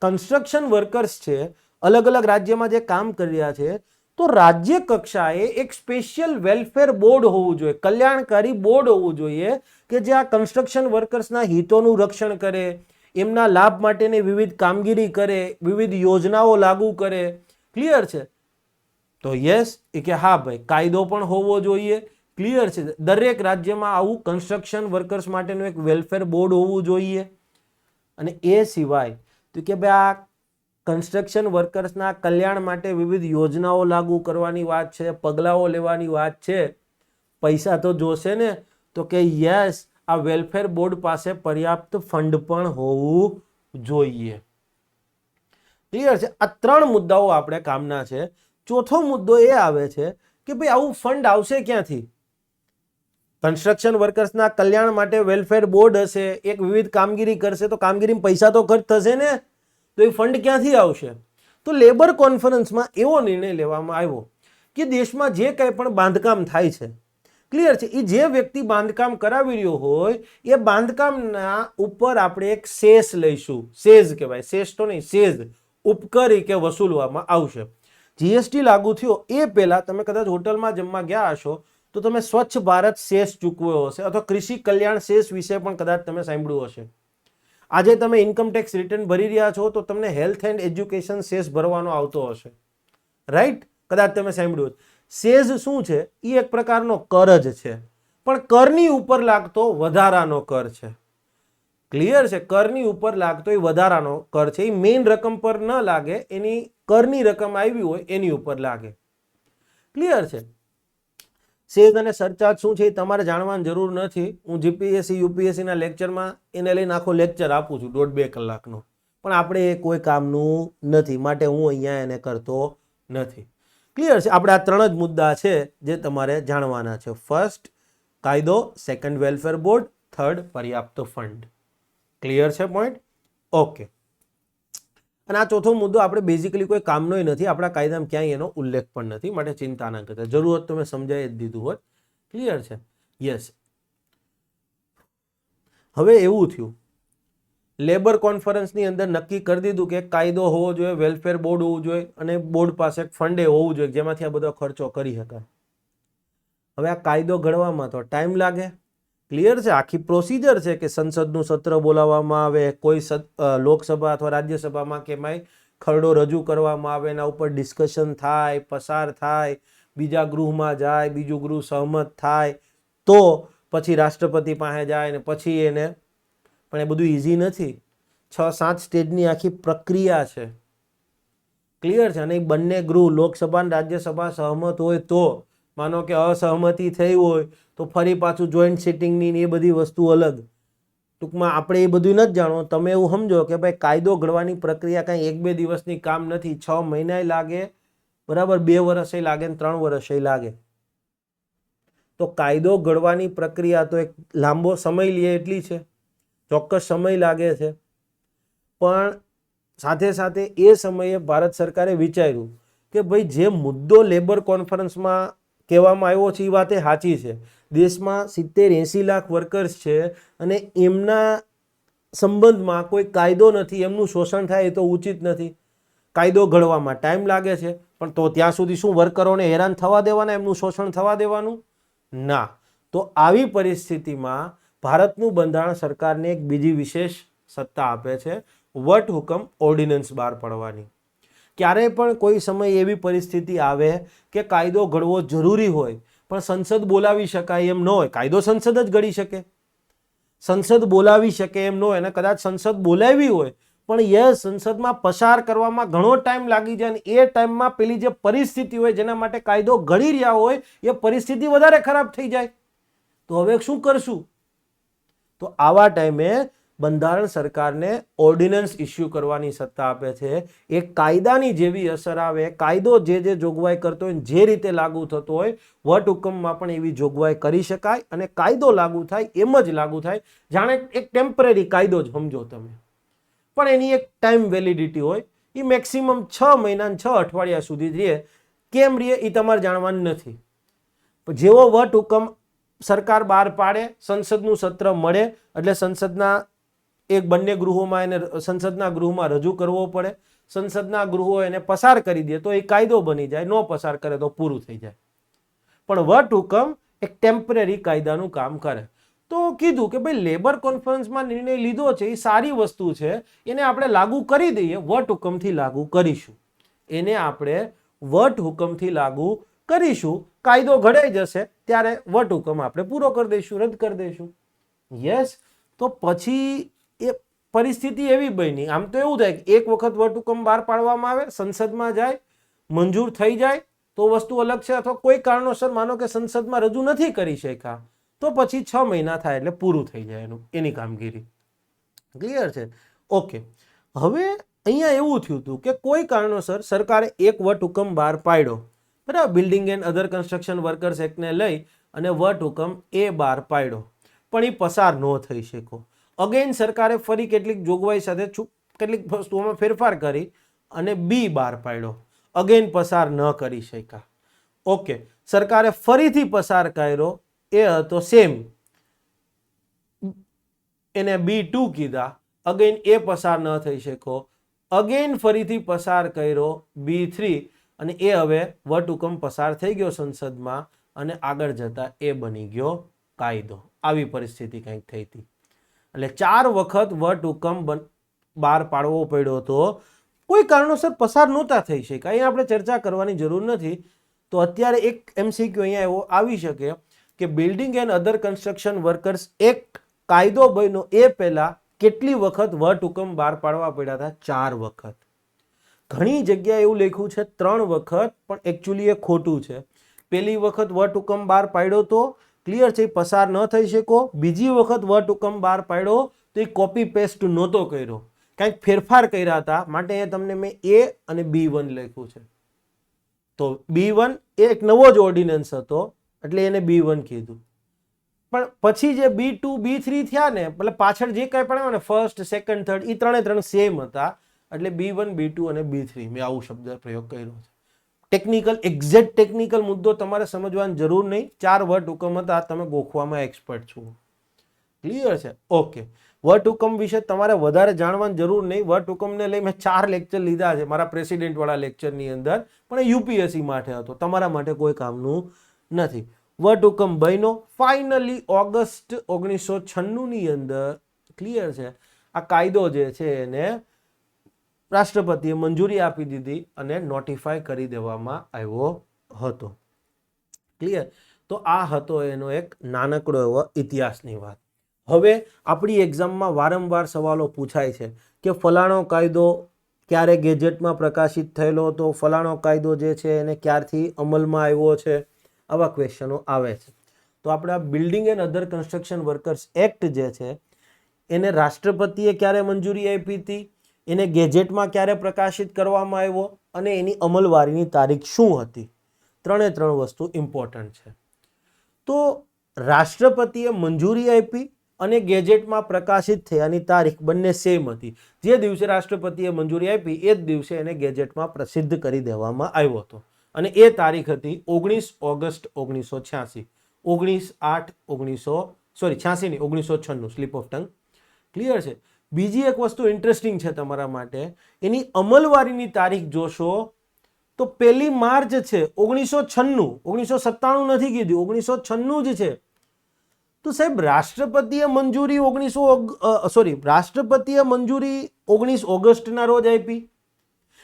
કન્સ્ટ્રક્શન વર્કર્સ છે, અલગ અલગ રાજ્યમાં જે કામ કરી રહ્યા છે, તો રાજ્ય કક્ષાએ એક સ્પેશિયલ વેલફેર બોર્ડ હોવું જોઈએ, કલ્યાણકારી બોર્ડ હોવું જોઈએ કે જે આ કન્સ્ટ્રક્શન વર્કર્સના હિતોનું રક્ષણ કરે, એમના લાભ માટેની વિવિધ કામગીરી કરે, વિવિધ યોજનાઓ લાગુ કરે. ક્લિયર છે. તો યસ, એ કે હા ભાઈ, કાયદો પણ હોવો જોઈએ. ક્લિયર છે. દરેક રાજ્યમાં આવું કન્સ્ટ્રક્શન વર્કર્સ માટેનું એક વેલફેર બોર્ડ હોવું જોઈએ. અને એ સિવાય તો કે ભાઈ આ કન્સ્ટ્રક્શન વર્કર્સના કલ્યાણ માટે વિવિધ યોજનાઓ લાગુ કરવાની વાત છે, પગલાઓ લેવાની વાત છે. પૈસા તો જોશે ને, તો કે યસ, આ વેલફેર બોર્ડ પાસે પર્યાપ્ત ફંડ પણ હોવું જોઈએ. ક્લિયર છે. આ 3 મુદ્દાઓ આપણે કામના છે. ચોથો મુદ્દો એ આવે છે કે ભાઈ આવું ફંડ આવશે ક્યાંથી? કન્સ્ટ્રક્શન વર્કર્સના કલ્યાણ માટે વેલફેર બોર્ડ હશે, એક વિવિધ કામગીરી કરશે, તો કામગીરીમાં પૈસા તો ખર્ચ થશે ને, તો એ ફંડ ક્યાંથી આવશે? તો લેબર કોન્ફરન્સમાં એવો નિર્ણય લેવામાં આવ્યો કે દેશમાં જે કંઈ પણ બાંધકામ થાય છે, ક્લિયર છે, એ જે વ્યક્તિ બાંધકામ કરાવી રહ્યો હોય એ બાંધકામના ઉપર આપણે એક સેસ લઈશું. સેઝ કહેવાય, સેસ તો નહીં, સેઝ ઉપકરી કે વસૂલવામાં આવશે. જીએસટી લાગુ થયો એ પહેલા તમે કદાચ હોટલમાં જમવા ગયા હશો તો તમે સ્વચ્છ ભારત સેસ ચૂકવ્યો હશે, અથવા કૃષિ કલ્યાણ સેસ વિશે પણ કદાચ તમે સાંભળ્યું હશે. આજે તમે ઇન્કમ ટેક્સ રિટર્ન ભરી રહ્યા છો તો તમને હેલ્થ એન્ડ એજ્યુકેશન સેસ ભરવાનો આવતો હશે, રાઈટ? કદાચ તમે સાંભળ્યું. સેઝ શું છે? એ એક પ્રકારનો કર જ છે, પણ કરની ઉપર લાગતો વધારાનો કર છે. ક્લિયર છે. કરની ઉપર લાગતો એ વધારાનો કર છે. એ મેઇન રકમ પર ન લાગે, એની કરની રકમ આવી હોય એની ઉપર લાગે. ક્લિયર છે. સેઝ અને સરચાર્જ શું છે એ તમારે જાણવાની જરૂર નથી. હું જીપીએસસી યુપીએસસીના લેક્ચરમાં એને લઈને આખો લેક્ચર આપું છું 1.5-2 કલાકનો, પણ આપણે એ કોઈ કામનું નથી, માટે હું અહીંયા એને કરતો નથી. ક્લિયર છે. આપણે આ 3 જ મુદ્દા છે જે તમારે જાણવાના છે. ફર્સ્ટ કાયદો, સેકન્ડ વેલફેર બોર્ડ, થર્ડ પર્યાપ્ત ફંડ. ક્લિયર છે પોઈન્ટ? ઓકે. અને આ ચોથો મુદ્દો આપણે બેઝિકલી કોઈ કામનોય નથી, આપણા કાયદામાં ક્યાંય એનો ઉલ્લેખ પણ નથી, માટે ચિંતા ના કરતા. જરૂરત તમે સમજાવી જ દીધું હોત. ક્લિયર છે? યસ. હવે એવું થયું, લેબર કોન્ફરન્સની અંદર નક્કી કરી દીધું કે કાયદો હોવો જોઈએ, વેલફેર બોર્ડ હોવું જોઈએ, અને બોર્ડ પાસે ફંડે હોવું જોઈએ જેમાંથી આ બધો ખર્ચો કરી શકાય. હવે આ કાયદો ઘડવામાં તો ટાઈમ લાગે. ક્લિયર છે? આખી પ્રોસિજર છે કે સંસદનું સત્ર બોલાવવામાં આવે, કોઈ લોકસભા અથવા રાજ્યસભામાં કેમાંય ખરડો રજૂ કરવામાં આવે, એના ઉપર ડિસ્કશન થાય, પસાર થાય, બીજા ગૃહમાં જાય, બીજું ગૃહ સહમત થાય, તો પછી રાષ્ટ્રપતિ પાસે જાય ને પછી એને, પણ એ બધું ઇઝી નથી. 6-7 સ્ટેજની આખી પ્રક્રિયા છે. ક્લિયર છે? અને એ બંને ગૃહ લોકસભા અને રાજ્યસભા સહમત હોય તો, માનો કે અસહમતિ થઈ હોય તો ફરી પાછું જોઈન્ટ સિટિંગની એ બધી વસ્તુ અલગ. ટૂંકમાં આપણે એ બધું નથી જાણવું. તમે એવું સમજો કે ભાઈ કાયદો ઘડવાની પ્રક્રિયા કાંઈ 1-2 દિવસની કામ નથી. 6 મહિનાય લાગે, બરાબર, 2 વર્ષે લાગે ને 3 વર્ષે લાગે. તો કાયદો ઘડવાની પ્રક્રિયા તો એક લાંબો સમય લે એટલી છે, ચોક્કસ સમય લાગે છે. પણ સાથે સાથે એ સમયે ભારત સરકારે વિચાર્યું કે ભાઈ જે મુદ્દો લેબર કોન્ફરન્સમાં કહેવામાં આવ્યો છે એ વાત એ સાચી છે. દેશમાં 70-80 લાખ વર્કર્સ છે અને એમના સંબંધમાં કોઈ કાયદો નથી, એમનું શોષણ થાય એ તો ઉચિત નથી. કાયદો ઘડવામાં ટાઈમ લાગે છે, પણ તો ત્યાં સુધી શું વર્કરોને હેરાન થવા દેવાના, એમનું શોષણ થવા દેવાનું? ના. તો આવી પરિસ્થિતિમાં ભારતનું બંધારણ સરકારને એક બીજી વિશેષ સત્તા આપે છે, વટહુકમ ઓર્ડિનન્સ બહાર પાડવાની. ક્યારેય પણ કોઈ સમય એવી પરિસ્થિતિ આવે કે કાયદો ઘડવો જરૂરી હોય પણ સંસદ બોલાવી શકાય એમ ન હોય. કાયદો સંસદ જ ઘડી શકે, સંસદ બોલાવી શકે એમ ન હોય, અને કદાચ સંસદ બોલાવી હોય પણ એ સંસદમાં પસાર કરવામાં ઘણો ટાઈમ લાગી જાય અને એ ટાઈમમાં પેલી જે પરિસ્થિતિ હોય જેના માટે કાયદો ઘડી રહ્યા હોય એ પરિસ્થિતિ વધારે ખરાબ થઈ જાય. તો હવે શું કરશું? તો આવા ટાઈમે બંધારણ સરકારને ઓર્ડિનન્સ ઇસ્યુ કરવાની સત્તા આપે છે. એ કાયદાની જેવી અસર આવે, કાયદો જે જોગવાઈ કરતો હોય જે રીતે લાગુ થતો હોય, વટહુકમમાં પણ એવી જોગવાઈ કરી શકાય અને કાયદો લાગુ થાય એમ જ લાગુ થાય. જાણે એક ટેમ્પરરી કાયદો જ સમજો તમે, પણ એની એક ટાઈમ વેલિડિટી હોય. એ મેક્સિમમ 6 મહિના 6 અઠવાડિયા સુધી રહે. કેમ રહે એ તમારે જાણવાનું નથી. જેવો વટહુકમ સરકાર બહાર પાડે, સંસદનું સત્ર મળે એટલે સંસદના બંને ગૃહોમાં એને સંસદના ગૃહમાં રજૂ કરવો પડે. સંસદના ગૃહો એને પસાર કરી દે તો એ કાયદો બની જાય, ન પસાર કરે તો પૂરું થઈ જાય. પણ વટહુકમ એક ટેમ્પરરી કાયદાનું કામ કરે. તો કીધું કે ભાઈ લેબર કોન્ફરન્સમાં નિર્ણય લીધો છે એ સારી વસ્તુ છે, એને આપણે લાગુ કરી દઈએ, વટહુકમથી લાગુ કરીશું. એને આપણે વટહુકમથી લાગુ કરીશું. કાયદો ઘડાઈ જશે ત્યારે વટહુકમ આપણે પૂરો કરી દઈશું, રદ કરી દઈશું. યસ. તો પછી એ પરિસ્થિતિ એવી બની. આમ તો એવું થાય કે એક વખત વટહુકમ બહાર પાડવામાં આવે, સંસદમાં જાય, મંજૂર થઈ જાય તો વસ્તુ અલગ છે, અથવા કોઈ કારણોસર માનો કે સંસદમાં રજૂ નથી કરી શક્યા તો પછી 6 મહિના થાય એટલે પૂરું થઈ જાય એની કામગીરી. ક્લિયર છે? ઓકે. હવે અહીંયા એવું થયું હતું કે કોઈ કારણોસર સરકારે એક વટહુકમ બહાર પાડ્યો, બરાબર, building and other construction workers એક્ટને લઈ અને વટહુકમ એ બહાર પાડ્યો, પણ એ પસાર ન થઈ શક્યો. અગેન સરકારે ફરી કેટલીક જોગવાઈ સાથે કેટલીક વસ્તુઓમાં ફેરફાર કરી અને બી બહાર પાડ્યો. અગેન પસાર ન કરી શક્યા. ઓકે. સરકારે ફરીથી પસાર કર્યો, એ હતો સેમ, એને B2 કીધા. અગેન એ પસાર ન થઈ શક્યો. અગેન ફરીથી પસાર કર્યો B3 અને એ હવે વટહુકમ પસાર થઈ ગયો સંસદમાં અને આગળ જતા એ બની ગયો કાયદો. આવી પરિસ્થિતિ કંઈક થઈ હતી. એટલે 4 વખત વટહુકમ બહાર પાડવો પડ્યો હતો, કોઈ કારણોસર પસાર નહોતા થઈ શક્યા. અહીંયા આપણે ચર્ચા કરવાની જરૂર નથી. તો અત્યારે એક MCQ અહીંયા એવો આવી શકે કે building and other construction workers act કાયદો બન્યો એ પહેલા કેટલી વખત વટહુકમ બહાર પાડવા પડ્યા હતા? 4 વખત. ઘણી જગ્યાએ એવું લખ્યું છે 3 વખત, પણ એકચ્યુઅલી એ ખોટું છે. પહેલી વખત વટહુકમ બહાર પાડ્યો તો, ક્લિયર છે, પસાર ન થઈ શક્યો. બીજી વખત વટહુકમ બહાર પાડ્યો તો એ કોપી પેસ્ટ નહોતો કર્યો, કંઈક ફેરફાર કર્યા હતા, માટે એ તમને મેં A અને B1 લખ્યું છે. તો B1 એ એક નવો જ ઓર્ડિનન્સ હતો એટલે એને B1 કીધું. પણ પછી જે B2 B3 થયા ને, એટલે પાછળ જે કંઈ પણ ને ફર્સ્ટ, સેકન્ડ, થર્ડ, એ ત્રણે સેમ હતા એટલે B1 B2 અને B3 મેં આવું શબ્દ પ્રયોગ કર્યો છે. ટેકનિકલ, એક્ઝેક્ટ ટેકનિકલ મુદ્દો તમારે સમજવાની જરૂર નહીં. 4 વટહુકમ હતા, તમે ગોખવામાં એક્સપર્ટ છો. ક્લિયર છે? ઓકે. વટહુકમ વિશે તમારે વધારે જાણવાની જરૂર નહીં. વટહુકમને લઈ મેં 4 લેક્ચર લીધા છે મારા પ્રેસિડેન્ટ વાળા લેક્ચરની અંદર, પણ એ UPSC માટે હતો, તમારા માટે કોઈ કામનું નથી. વટહુકમ બન્યો. ફાઇનલી ઓગસ્ટ 1996 ની અંદર ક્લિયર છે આ કાયદો જે છે એને રાષ્ટ્રપતિએ મંજૂરી આપી દીધી અને નોટિફાય કરી દેવામાં આવ્યો હતો. ક્લિયર. તો આ હતો એનો એક નાનકડો એવો ઇતિહાસની વાત. હવે આપણી એક્ઝામમાં વારંવાર સવાલો પૂછાય છે કે ફલાણો કાયદો ક્યારે ગેજેટમાં પ્રકાશિત થયેલો હતો, ફલાણો કાયદો જે છે એને ક્યારથી અમલમાં આવ્યો છે, આવા ક્વેશ્ચનો આવે છે. તો આપણે આ building and other construction workers act જે છે એને રાષ્ટ્રપતિએ ક્યારે મંજૂરી આપી હતી, એને ગેજેટમાં ક્યારે પ્રકાશિત કરવામાં આવ્યો અને એની અમલવારીની તારીખ શું હતી. ત્રણે ત્રણ વસ્તુ ઇમ્પોર્ટન્ટ છે. તો રાષ્ટ્રપતિએ મંજૂરી આપી અને ગેજેટમાં પ્રકાશિત થયાની તારીખ બંને સેમ હતી. જે દિવસે રાષ્ટ્રપતિએ મંજૂરી આપી એ જ દિવસે એને ગેજેટમાં પ્રસિદ્ધ કરી દેવામાં આવ્યો હતો અને એ તારીખ હતી 19 August 1986. 1996 slip of tongue. Clear છે. બીજી એક વસ્તુ ઇન્ટરેસ્ટિંગ છે તમારા માટે, એની અમલવારીની તારીખ જોશો તો 1 માર્ચ છે 1996. 1997 નથી કીધું, 1996 જ છે. તો સાહેબ રાષ્ટ્રપતિએ મંજૂરી 19 ઓગસ્ટના રોજ આપી,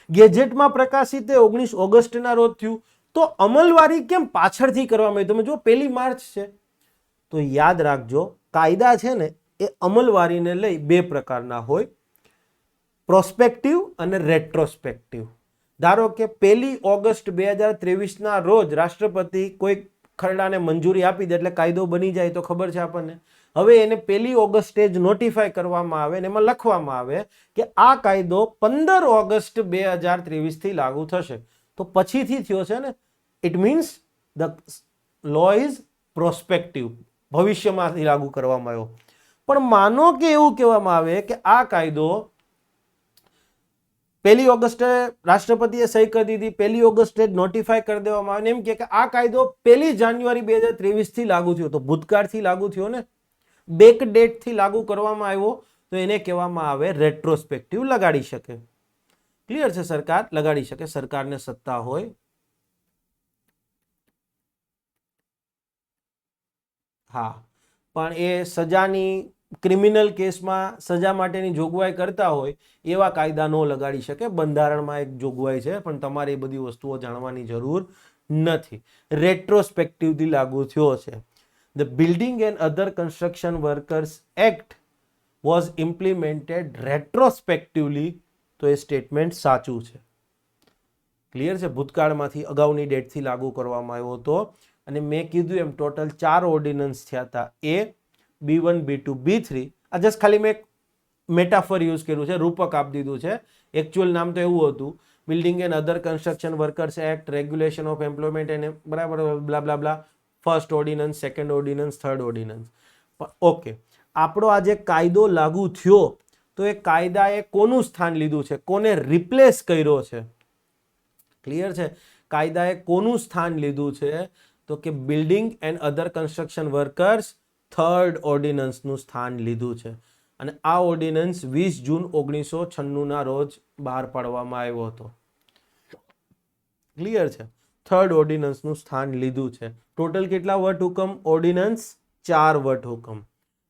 ગેજેટમાં પ્રકાશિત 19 ઓગસ્ટના રોજ થયું, તો અમલવારી કેમ પાછળથી કરવામાં આવી? તમે જો 1 માર્ચ છે. તો યાદ રાખજો કાયદા છે ને એ અમલવારીને લઈ બે પ્રકારના હોય, પ્રોસ્પેક્ટિવ અને રેટ્રોસ્પેક્ટિવ. ધારો કે 1 ઓગસ્ટ 2023ના રોજ રાષ્ટ્રપતિ કોઈ ખરડાને મંજૂરી આપી દે એટલે કાયદો બની જાય તો ખબર છે આપણને. હવે એને 1 ઓગસ્ટે જ નોટિફાય કરવામાં આવે અને એમાં લખવામાં આવે કે આ કાયદો 15 ઓગસ્ટ 2023 થી લાગુ થશે. તો પછીથી થયો છે ને, it means the law is prospective, ભવિષ્યમાંથી લાગુ કરવામાં આવ્યો. પણ માનો કે એવું કહેવામાં આવે કે આ કાયદો 1 ઓગસ્ટે રાષ્ટ્રપતિએ સહી કરી દીધી, 1 ઓગસ્ટે જ નોટિફાય કરી દેવામાં આવે, એમ કે આ કાયદો 1 જાન્યુઆરી 2023 થી લાગુ થયો. તો ભૂતકાળથી લાગુ થયો ને, બેક ડેટ થી લાગુ કરવામાં આવ્યો, તો એને કહેવામાં આવે રેટ્રોસ્પેક્ટિવ. લગાડી શકે. ક્લિયર છે. સરકાર લગાડી શકે, સરકારને સત્તા હોય. હા, પણ એ સજાની ક્રિમિનલ કેસમાં સજા માટેની જોગવાઈ કરતા હોય એવા કાયદા ન લગાડી શકે. બંધારણમાં એક જોગવાઈ છે, પણ તમારે એ બધી વસ્તુઓ જાણવાની જરૂર નથી. રેટ્રોસ્પેક્ટિવથી લાગુ થયો છે. The building and other construction workers act was implemented retrospectively. તો એ સ્ટેટમેન્ટ સાચું છે. ક્લિયર છે. ભૂતકાળમાંથી અગાઉની ડેટથી લાગુ કરવામાં આવ્યો હતો. અને મેં કીધું એમ ટોટલ 4 ઓર્ડિનન્સ થયા હતા. B1, B2, B3. આ જસ્ટ ખાલી મેં મેટાફર યુઝ કર્યું છે, રૂપક આપી દીધું છે. એકચ્યુઅલ નામ તો એવું હતું, building and other construction workers act, regulation of employment and બરાબર blah blah blah, first ordinance, second ordinance, third ordinance. Okay, આપણો આ જે કાયદો લાગુ થયો તો એ કાયદાએ કોનું સ્થાન લીધું છે, કોને રિપ્લેસ કર્યો છે? ક્લિયર છે. કાયદાએ કોનું સ્થાન લીધું છે? તો કે building and other construction workers third ઓર્ડિનન્સનું સ્થાન લીધું છે. અને આ ઓર્ડિનન્સ 20 જૂન 1996ના રોજ બહાર પાડવામાં આવ્યો હતો. ક્લિયર છે. થર્ડ ઓર્ડિનન્સનું સ્થાન લીધું છે. ટોટલ કેટલા વટહુકમ ઓર્ડિનન્સ? 4 વટહુકમ.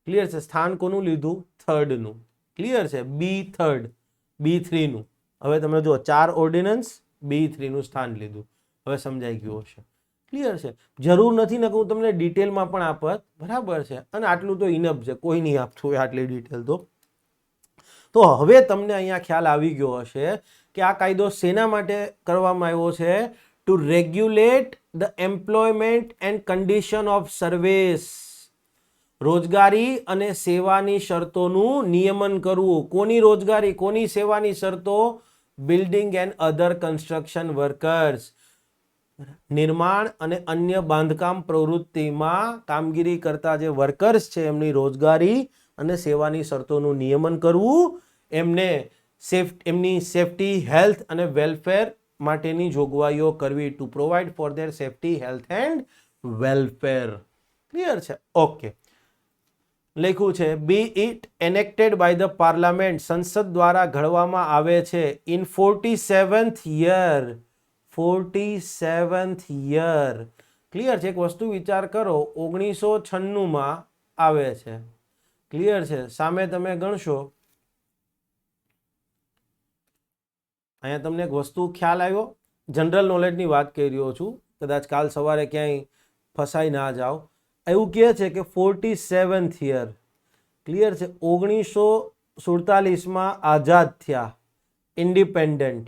ક્લિયર છે. સ્થાન કોનું લીધું? થર્ડનું. ક્લિયર છે. B3, B3નું. હવે તમે જુઓ 4 ઓર્ડિનન્સ, B3નું સ્થાન લીધું. હવે સમજાઈ ગયું હશે. ક્લિયર છે. જરૂર નથી ને કે હું તમને ડિટેલમાં પણ આપત, બરાબર છે. અને આટલું તો ઇનફ છે, કોઈ નહીં આપતું હોય આટલી ડિટેલ તો. તો હવે તમને અહીંયા ખ્યાલ આવી ગયો હશે કે આ કાયદો શેના માટે કરવામાં આવ્યો છે? To regulate the employment and condition of service. રોજગારી અને સેવાની શરતોનું નિયમન કરવું. કોની રોજગારી, કોની સેવાની શરતો? Building and other construction workers. નિર્માણ અને અન્ય બાંધકામ પ્રવૃત્તિમાં કામગીરી કરતા જે વર્કર્સ છે એમની રોજગારી અને સેવાની શરતોનું નિયમન કરવું, એમની સેફટી, હેલ્થ અને વેલફેર માટેની જોગવાઈઓ કરવી. Two provide four there safety, health and welfare. Clear છે. ઓકે, લખ્યું છે B it એનેક્ટેડ by the parliament. સંસદ દ્વારા ઘડવામાં આવે છે. In 47th year. 47th year. Clear છે? એક વસ્તુ વિચાર કરો, 1996 આવે છે. ક્લિયર છે? સામે તમે ગણશો, અહીંયા તમને એક વસ્તુ ખ્યાલ આવ્યો? જનરલ નોલેજની વાત કરી રહ્યો છું, કદાચ કાલ સવારે ક્યાંય ફસાઈ ના જાઓ. એવું કહે છે કે 47th યર, ક્લિયર છે, 1947માં આઝાદ થયા, ઇન્ડિપેન્ડન્ટ,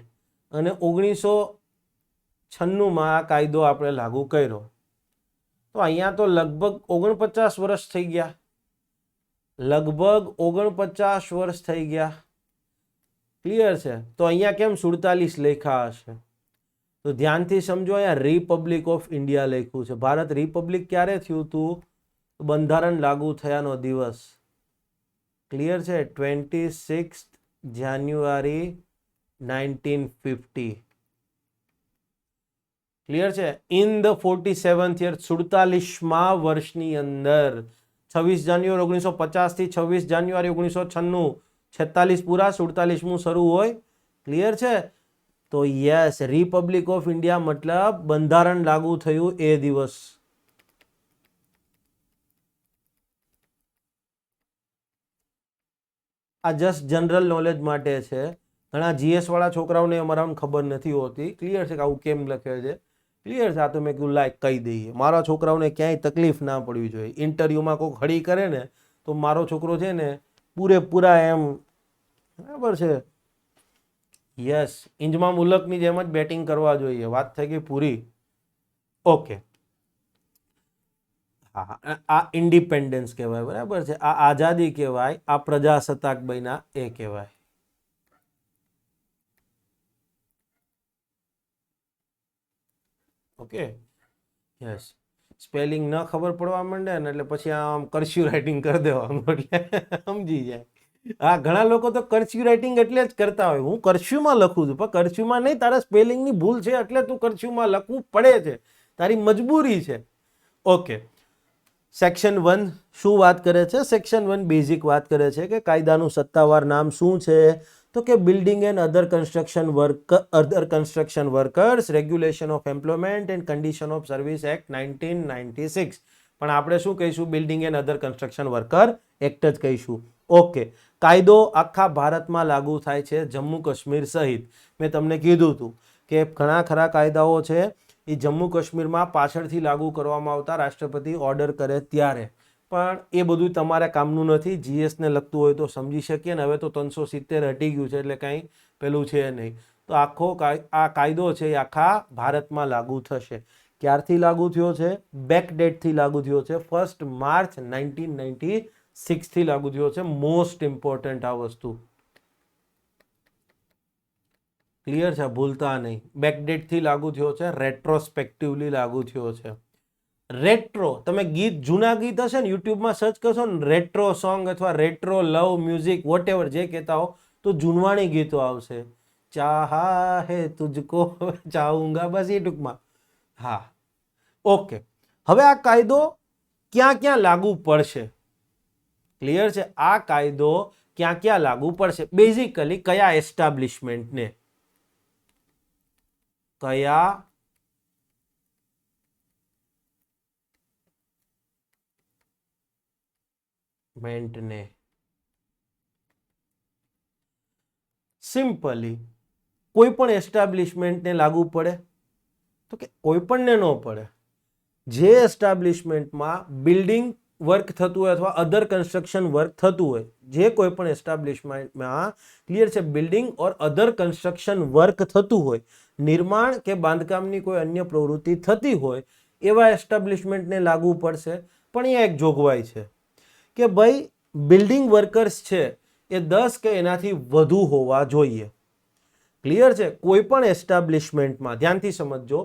અને 1996માં આ કાયદો આપણે લાગુ કર્યો. તો અહીંયા તો લગભગ 49 વર્ષ થઈ ગયા, લગભગ 49 વર્ષ થઈ ગયા. ક્લિયર છે? તો અહીંયા કેમ 47 લખ્યા હશે? તો ધ્યાનથી સમજો, અહીંયા રિપબ્લિક ઓફ ઇન્ડિયા લખ્યું છે. ભારત રિપબ્લિક ક્યારે થયું હતું? બંધારણ લાગુ થયાનો દિવસ. ક્લિયર છે? 26 જાન્યુઆરી 1950. ક્લિયર છે? ઇન ધ 47th યર, 47મા વર્ષની અંદર, 26 જાન્યુઆરી 1950 થી 26 જાન્યુઆરી 1996, 46 પૂરા, 47મું શરૂ હોય. ક્લિયર છે? તો યસ, રિપબ્લિક ઓફ ઇન્ડિયા મતલબ બંધારણ લાગુ થયું એ દિવસ. આ જસ્ટ જનરલ નોલેજ માટે છે. ઘણા જીએસ વાળા છોકરાઓને અમારા ખબર નથી હોતી. ક્લિયર છે કે આવું કેમ લખે છે? ક્લિયર છે? આ તો મેં કીધું લાઈક કહી દઈએ, મારા છોકરાઓને ક્યાંય તકલીફ ના પડવી જોઈએ. ઇન્ટરવ્યુમાં કોઈ હળી કરે ને તો મારો છોકરો છે ને પૂરેપૂરા એમ, બરાબર છે, યસ, ઇંજમા મુલકની જેમ જ બેટિંગ કરવા જોઈએ. વાત થઈ ગઈ પૂરી. ઓકે, હા, આ ઇન્ડિપેન્ડન્સ કહેવાય, બરાબર છે, આ આઝાદી કહેવાય, આ પ્રજાસત્તાક બન્યા એ કહેવાય. Okay, yes. સ્પેલિંગ ન ખબર પડવા માંડે ને એટલે પછી આમ કર્સ્યુ રાઇટિંગ કરી દેવાનું એટલે સમજી જાય. હા, ઘણા લોકો તો કર્સ્યુ રાઇટિંગ એટલે જ કરતા હોય, હું કર્સ્યુમાં લખું છું, પણ કર્સ્યુમાં નહીં, તારા સ્પેલિંગની ભૂલ છે એટલે તું કર્સ્યુમાં લખવું પડે છે, તારી મજબૂરી છે. ઓકે, સેક્શન 1 શું વાત કરે છે? સેક્શન 1 બેઝિક વાત કરે છે કે કાયદાનું સત્તાવાર નામ શું છે? તો કે building and other construction workers regulation of employment and condition of service act 1996. પણ આપણે શું કહીશું? Building and other construction worker act જ કહીશું. ઓકે, કાયદો આખા ભારતમાં લાગુ થાય છે, જમ્મુ કાશ્મીર સહિત. મેં તમને કીધું હતું કે ઘણા ખરા કાયદાઓ છે એ જમ્મુ કાશ્મીરમાં પાછળથી લાગુ કરવામાં આવતા, રાષ્ટ્રપતિ ઓર્ડર કરે ત્યારે. પણ એ બધું તમારે કામનું નથી. જીએસને લગતું હોય તો સમજી શકીએ ને. હવે તો 370 હટી ગયું છે એટલે કાંઈ પેલું છે નહીં. તો આખો આ કાયદો છે એ આખા ભારતમાં લાગુ થશે. ક્યારથી લાગુ થયો છે? બેક ડેટથી લાગુ થયો છે. 1 માર્ચ 1996થી લાગુ થયો છે. મોસ્ટ ઇમ્પોર્ટન્ટ આ વસ્તુ. ક્લિયર છે? ભૂલતા નહીં. બેકડેટથી લાગુ થયો છે, રેટ્રોસ્પેક્ટિવલી લાગુ થયો છે. રેટ્રો, તમે ગીત, જૂના ગીત હશે ને યુટ્યુબમાં સર્ચ કરશો ને, રેટ્રો સોંગ અથવા રેટ્રો લવ મ્યુઝિક વોટેવર જે કહેતા હો, તો જૂનવાણી ગીતો આવશે. ચાહા હે તુજકો ચાહુંગા, બસ એ ટૂંકમાં. હા, ઓકે. હવે આ કાયદો ક્યાં ક્યાં લાગુ પડશે? ક્લિયર છે? આ કાયદો ક્યાં ક્યાં લાગુ પડશે? બેઝિકલી કયા એસ્ટાબ્લિશમેન્ટને, કયા મેન્ટને? સિમ્પલી કોઈ પણ એસ્ટાબ્લિશમેન્ટને લાગુ પડે? તો કે કોઈ પણને ન પડે. જે એસ્ટાબ્લિશમેન્ટમાં બિલ્ડિંગ વર્ક થતું હોય અથવા અધર કન્સ્ટ્રક્શન વર્ક થતું હોય, જે કોઈ પણ એસ્ટાબ્લિશમેન્ટમાં, ક્લિયર છે, building or other construction work થતું હોય, નિર્માણ કે બાંધકામની કોઈ અન્ય પ્રવૃત્તિ થતી હોય, એવા એસ્ટાબ્લિશમેન્ટને લાગુ પડશે. પણ અહીંયા એક જોગવાઈ છે કે ભાઈ બિલ્ડિંગ વર્કર્સ છે એ 10 કે એનાથી વધુ હોવા જોઈએ. ક્લિયર છે? કોઈ પણ એસ્ટાબ્લિશમેન્ટમાં, ધ્યાનથી સમજજો,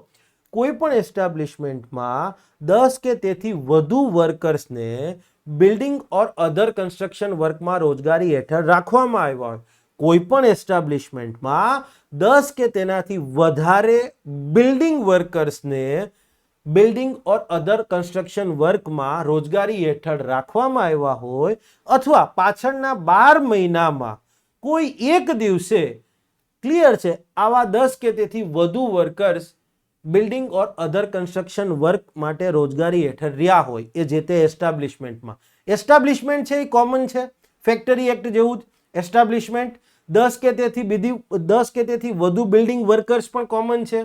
કોઈ પણ એસ્ટાબ્લિશમેન્ટમાં 10 કે તેથી વધુ વર્કર્સને બિલ્ડિંગ ઓર અધર કન્સ્ટ્રક્શન વર્કમાં રોજગારી હેઠળ રાખવામાં આવ્યા હોય. કોઈ પણ એસ્ટાબ્લિશમેન્ટમાં 10 કે તેનાથી વધારે building વર્કર્સને building or other construction વર્કમાં રોજગારી હેઠળ રાખવામાં આવ્યા હોય, અથવા પાછળના 12 મહિનામાં કોઈ એક દિવસે, ક્લિયર છે, આવા 10 કે તેથી વધુ workers building or other construction work માટે રોજગારી હેઠળ રહ્યા હોય એ જે તે એસ્ટાબ્લિશમેન્ટમાં. એસ્ટાબ્લિશમેન્ટ છે એ કોમન છે, ફેક્ટરી એક્ટ જેવું જ એસ્ટાબ્લિશમેન્ટ. 10 કે તેથી વધુ બિલ્ડિંગ વર્કર્સ પણ કોમન છે.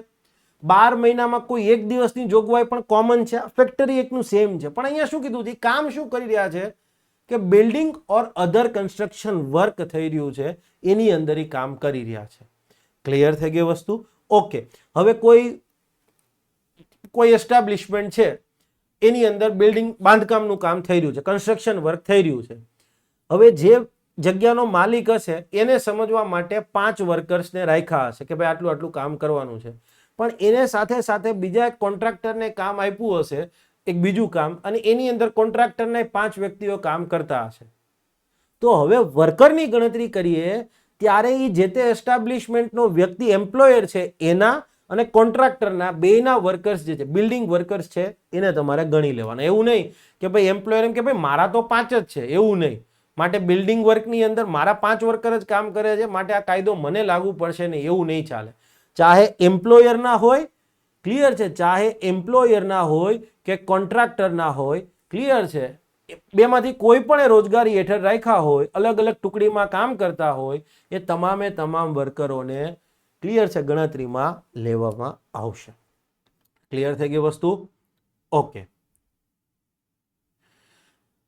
12 મહિનામાં કોઈ એક દિવસની જોગવાઈ પણ કોમન છે. ફેક્ટરી એક્ટનું સેમ છે. પણ અહીંયા શું કીધું છે, કામ શું કરી રહ્યા છે કે building or other construction work થઈ રહ્યું છે એની અંદર એ કામ કરી રહ્યા છે. ક્લિયર થઈ ગઈ વસ્તુ? ઓકે. હવે કોઈ એસ્ટાબ્લિશમેન્ટ છે એની અંદર બિલ્ડિંગ બાંધકામનું કામ થઈ રહ્યું છે, કન્સ્ટ્રક્શન વર્ક થઈ રહ્યું છે. હવે જે જગ્યાનો માલિક હશે એને સમજવા માટે 5 વર્કર્સને રાખ્યા હશે કે ભાઈ આટલું આટલું કામ કરવાનું છે. પણ એને સાથે સાથે બીજા એક કોન્ટ્રાક્ટરને કામ આપ્યું હશે, એક બીજું કામ, અને એની અંદર કોન્ટ્રાક્ટરને 5 વ્યક્તિઓ કામ કરતા હશે. તો હવે વર્કરની ગણતરી કરીએ ત્યારે એ જે તે એસ્ટાબ્લિશમેન્ટનો વ્યક્તિ એમ્પ્લોયર છે એના અને કોન્ટ્રાક્ટરના બેના વર્કર્સ જે છે, બિલ્ડિંગ વર્કર્સ છે, એને તમારે ગણી લેવાના. એવું નહીં કે ભાઈ એમ્પ્લોયર એમ કે ભાઈ મારા તો 5 જ છે, એવું નહીં. માટે બિલ્ડિંગ વર્કની અંદર મારા 5 વર્કર જ કામ કરે છે માટે આ કાયદો મને લાગુ પડશે નહીં, એવું નહીં ચાલે. ચાહે એમ્પ્લોયરના હોય, ક્લિયર છે, ચાહે એમ્પ્લોયરના હોય કે કોન્ટ્રાક્ટરના હોય, ક્લિયર છે, બેમાંથી કોઈ પણ રોજગારી હેઠળ રાખ્યા હોય, અલગ અલગ ટુકડીમાં કામ કરતા હોય, એ તમામે તમામ વર્કરોને ક્લિયર છે ગણતરીમાં લેવામાં આવશે. ક્લિયર થઈ ગઈ વસ્તુ? ઓકે.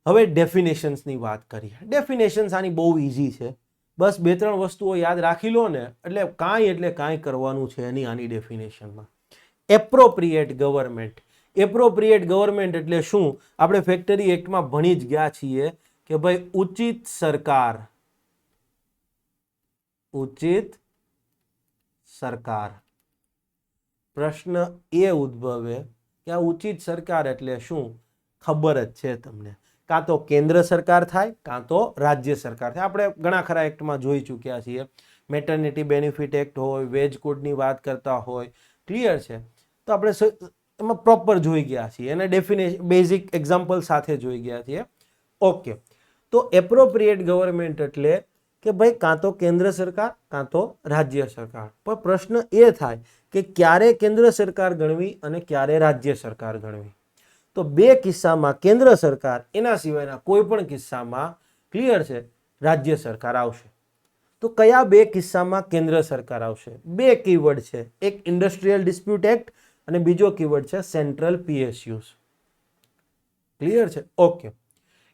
હવે ડેફિનેશન્સની વાત કરીએ. ડેફિનેશન્સ આની બહુ ઇઝી છે, બસ 2-3 વસ્તુઓ યાદ રાખી લો ને એટલે કાંઈ કરવાનું છે એની આની ડેફિનેશનમાં. Appropriate government. એપ્રોપ્રિએટ ગવર્મેન્ટ એટલે શું? આપણે ફેક્ટરી એક્ટમાં ભણી જ ગયા છીએ કે ભાઈ ઉચિત સરકાર. ઉચિત સરકાર. પ્રશ્ન એ ઉદ્ભવે કે આ ઉચિત સરકાર એટલે શું? ખબર જ છે તમને, કાં તો કેન્દ્ર સરકાર થાય કાં તો રાજ્ય સરકાર થાય. આપણે ઘણા ખરા એક્ટમાં જોઈ ચૂક્યા છીએ. મેટર્નિટી બેનિફિટ એક્ટ હોય, વેજ કોડની વાત કરતા હોય, ક્લિયર છે, તો આપણે એમાં પ્રોપર જોઈ ગયા છીએ, એને ડેફિનેશન બેઝિક એક્ઝામ્પલ સાથે જોઈ ગયા છીએ. ઓકે. તો એપ્રોપ્રિએટ ગવર્મેન્ટ એટલે કે ભાઈ કાં તો કેન્દ્ર સરકાર કાં તો રાજ્ય સરકાર. પણ પ્રશ્ન એ થાય કે ક્યારે કેન્દ્ર સરકાર ગણવી અને ક્યારે રાજ્ય સરકાર ગણવી. તો 2 કિસ્સામાં કેન્દ્ર સરકાર, એના સિવાયના કોઈ પણ કિસ્સામાં ક્લિયર છે રાજ્ય સરકાર આવશે. તો કયા 2 કિસ્સામાં કેન્દ્ર સરકાર આવશે? 2 કીવર્ડ છે, એક ઇન્ડસ્ટ્રીયલ ડિસ્પ્યુટ એક્ટ અને બીજો કીવર્ડ છે સેન્ટ્રલ PSUs. ક્લિયર છે? ઓકે.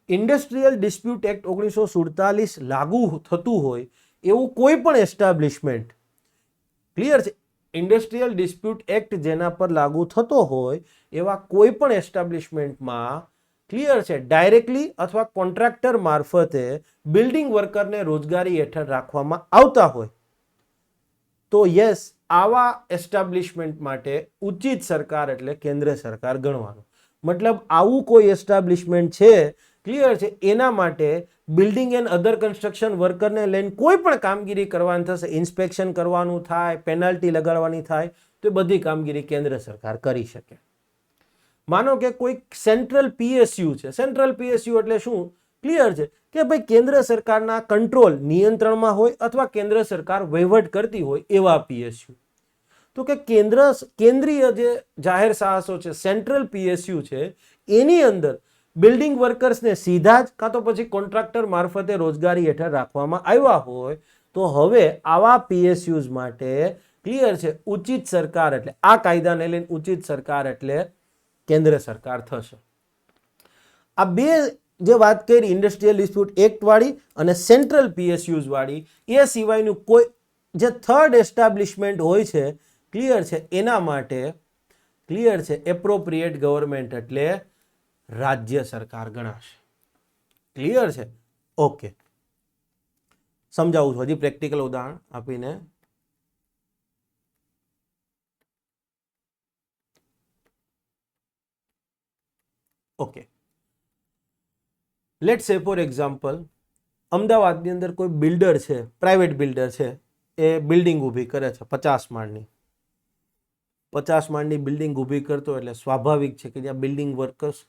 ઇન્ડસ્ટ્રીયલ ડિસ્પ્યુટ એક્ટ 1947 લાગુ થતું હોય એવું કોઈ પણ એસ્ટાબ્લિશમેન્ટ, ક્લિયર છે, ઇન્ડસ્ટ્રીયલ ડિસ્પ્યુટ એક્ટ જેના પર લાગુ થતો હોય એવા કોઈ પણ એસ્ટાબ્લિશમેન્ટમાં, ક્લિયર છે, ડાયરેક્ટલી અથવા કોન્ટ્રાક્ટર મારફતે બિલ્ડિંગ વર્કરને રોજગારી હેઠળ રાખવામાં આવતા હોય તો યસ, આવા એસ્ટાબ્લિશમેન્ટ માટે ઉચિત સરકાર એટલે કેન્દ્ર સરકાર ગણવાનું. મતલબ આવું કોઈ એસ્ટાબ્લિશમેન્ટ છે, ક્લિયર છે, એના માટે બિલ્ડિંગ એન્ડ અધર કન્સ્ટ્રક્શન વર્કરને લઈને કોઈ પણ કામગીરી કરવાની થશે, ઇન્સ્પેક્શન કરવાનું થાય, પેનલ્ટી લગાડવાની થાય, તો એ બધી કામગીરી કેન્દ્ર સરકાર કરી શકે. માનો કે કોઈ સેન્ટ્રલ PSU છે. સેન્ટ્રલ PSU એટલે શું? ક્લિયર છે કે ભાઈ કેન્દ્ર સરકારના કંટ્રોલ નિયંત્રણમાં હોય અથવા કેન્દ્ર સરકાર વહીવટ કરતી હોય એવા PSU. તો કે કેન્દ્રીય જે જાહેર સાહસો છે, સેન્ટ્રલ PSU છે, એની અંદર બિલ્ડિંગ વર્કર્સને સીધા જ કાં તો પછી કોન્ટ્રાક્ટર મારફતે રોજગારી હેઠળ રાખવામાં આવ્યા હોય તો હવે આવા PSUs માટે ક્લિયર છે ઉચિત સરકાર એટલે આ કાયદાને લઈને ઉચિત સરકાર એટલે કેન્દ્ર સરકાર થશે. આ 2 જે વાત કરી ઇન્ડસ્ટ્રીયલ ડિસ્પ્યુટ એક્ટ વાળી અને સેન્ટ્રલ PSUs વાળી, એ સિવાયનું કોઈ જે થર્ડ એસ્ટાબ્લિશમેન્ટ હોય છે, ક્લિયર છે, એના માટે ક્લિયર છે એપ્રોપ્રિએટ ગવર્મેન્ટ એટલે રાજ્ય સરકાર ગણાશે. ક્લિયર છે? ઓકે. સમજાવું છું હજી પ્રેક્ટિકલ ઉદાહરણ આપીને. Okay. Late say for example અમદાવાદની અંદર કોઈ બિલ્ડર છે, પ્રાઇવેટ બિલ્ડર છે, એ બિલ્ડિંગ ઊભી કરે છે 50 માળની. 50 માળની બિલ્ડિંગ ઊભી કરતો એટલે સ્વાભાવિક છે કે જ્યાં બિલ્ડિંગ વર્કર્સ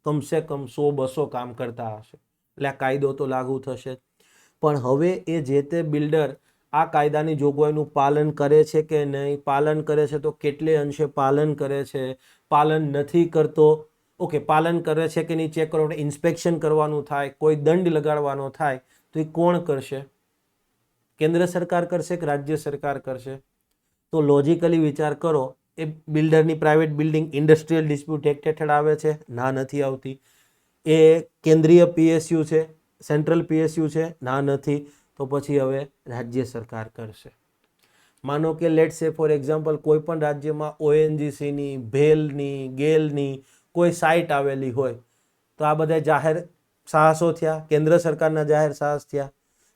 કમસે કમ 100-200 કામ કરતા હશે એટલે આ કાયદો તો લાગુ થશે. પણ હવે એ જે તે બિલ્ડર આ કાયદાની જોગવાઈનું પાલન કરે છે કે નહીં, પાલન કરે છે તો કેટલે અંશે પાલન કરે છે, પાલન નથી કરતો ઓકે પાલન કરે છે કે નહીં ચેક કરવા માટે ઇન્સ્પેક્શન કરવાનું થાય, કોઈ દંડ લગાડવાનો થાય તો એ કોણ કરશે? કેન્દ્ર સરકાર કરશે કે રાજ્ય સરકાર કરશે? તો લોજિકલી વિચાર કરો, એ બિલ્ડરની private building industrial dispute act હેઠળ આવે છે? ના, નથી આવતી. એ કેન્દ્રીય પીએસયુ છે, સેન્ટ્રલ પીએસયુ છે? ના, નથી. તો પછી હવે રાજ્ય સરકાર કરશે. માનો કે લેટ સે ફોર એક્ઝામ્પલ કોઈ પણ રાજ્યમાં ઓએનજીસીની, ભેલની, ગેલની કોઈ સાઇટ આવેલી હોય તો આ બધા જાહેર સાહસો થયા, કેન્દ્ર સરકારના જાહેર સાહસ થયા,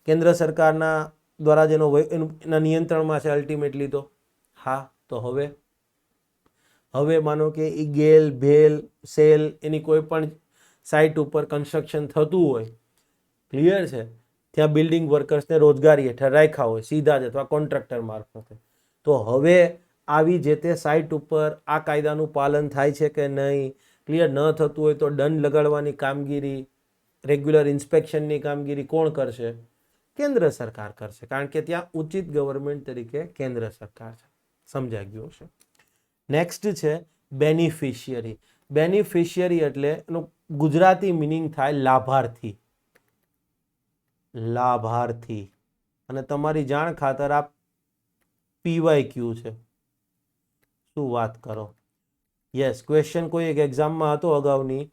કેન્દ્ર સરકારના દ્વારા જેનો એના નિયંત્રણમાં છે અલ્ટિમેટલી તો હા. તો હવે માનો કે એ ગેલ, ભેલ, સેલ એની કોઈ પણ સાઇટ ઉપર કન્સ્ટ્રક્શન થતું હોય, ક્લિયર છે, ત્યાં બિલ્ડિંગ વર્કર્સને રોજગારી હેઠળ રાખ્યા હોય સીધા જ અથવા કોન્ટ્રાક્ટર મારફતે, તો હવે આવી જે તે સાઇટ ઉપર આ કાયદાનું પાલન થાય છે કે નહીં, ક્લિયર ન થતું હોય તો દંડ લગાડવાની કામગીરી, રેગ્યુલર ઇન્સ્પેક્શનની કામગીરી કોણ કરશે? કેન્દ્ર સરકાર કરશે, કારણ કે ત્યાં ઉચિત ગવર્મેન્ટ તરીકે કેન્દ્ર સરકાર છે. સમજાઈ ગયું છે. નેક્સ્ટ છે બેનિફિશિયરી. બેનિફિશિયરી એટલે એનું ગુજરાતી મિનિંગ થાય લાભાર્થી. લાભાર્થી. અને તમારી જાણ ખાતર આ PYQ છે. શું વાત કરો? યસ, ક્વેશ્ચન કોઈ એક એક્ઝામમાં હતો અગાઉની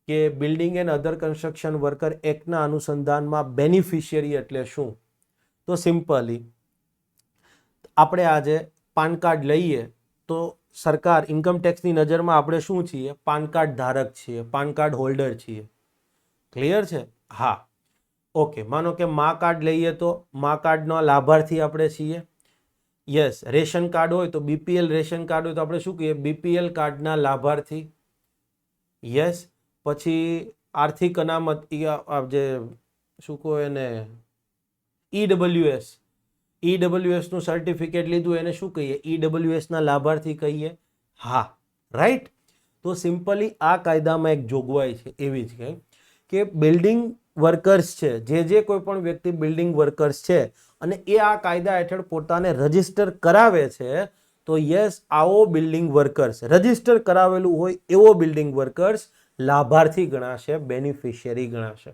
કે building and other construction worker એક્ટના અનુસંધાનમાં બેનિફિશિયરી એટલે શું? તો સિમ્પલી આપણે આજે પાન કાર્ડ લઈએ તો સરકાર ઇન્કમ ટેક્સની નજરમાં આપણે શું છીએ? પાન કાર્ડ ધારક છીએ, પાન કાર્ડ હોલ્ડર છીએ. ક્લિયર છે? હા. ઓકે, માનો કે મા કાર્ડ લઈએ તો મા કાર્ડનો લાભાર્થી આપણે છીએ. યસ, રેશન કાર્ડ હોય તો BPL રેશન કાર્ડ હોય તો આપણે શું કહીએ? BPL કાર્ડના લાભાર્થી. યસ, પછી આર્થિક અનામત જે શું કહો એને EWS નું સર્ટિફિકેટ લીધું એને શું કહીએ? EWS ના લાભાર્થી કહીએ. હા, રાઈટ. તો સિમ્પલી આ કાયદામાં એક જોગવાઈ છે એવી જ કે બિલ્ડિંગ વર્કર્સ છે, જે કોઈ પણ વ્યક્તિ બિલ્ડિંગ વર્કર્સ છે અને એ આ કાયદા હેઠળ પોતાને રજીસ્ટર કરાવે છે તો યસ, આવો બિલ્ડિંગ વર્કર્સ, રજીસ્ટર કરાવેલું હોય એવો બિલ્ડિંગ વર્કર્સ લાભાર્થી ગણાશે, બેનિફિશિયરી ગણાશે.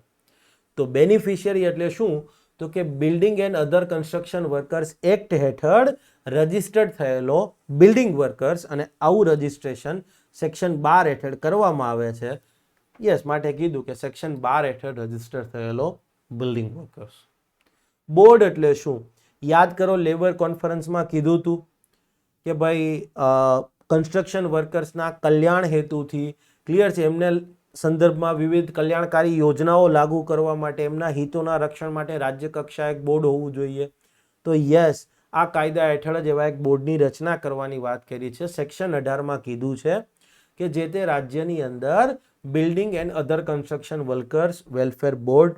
તો બેનિફિશિયરી એટલે શું? તો કે building and other construction workers act હેઠળ રજીસ્ટર્ડ થયેલો બિલ્ડિંગ વર્કર્સ, અને આવું રજીસ્ટ્રેશન સેક્શન 12 હેઠળ કરવામાં આવે છે. યસ, માટે કીધું કે સેક્શન 12 હેઠળ રજીસ્ટર થયેલો બિલ્ડિંગ વર્કર્સ. બોર્ડ એટલે શું? યાદ કરો, લેબર કોન્ફરન્સમાં કીધું હતું કે ભાઈ કન્સ્ટ્રક્શન વર્કર્સના કલ્યાણ હેતુથી, ક્લિયર છે, એમને સંદર્ભમાં વિવિધ કલ્યાણકારી યોજનાઓ લાગુ કરવા માટે, એમના હિતોના રક્ષણ માટે રાજ્ય કક્ષાએ એક બોર્ડ હોવું જોઈએ. તો યસ, આ કાયદા હેઠળ જ એવા એક બોર્ડની રચના કરવાની વાત કરી છે. સેક્શન 18માં કીધું છે કે જે તે રાજ્યની અંદર building and other construction workers welfare board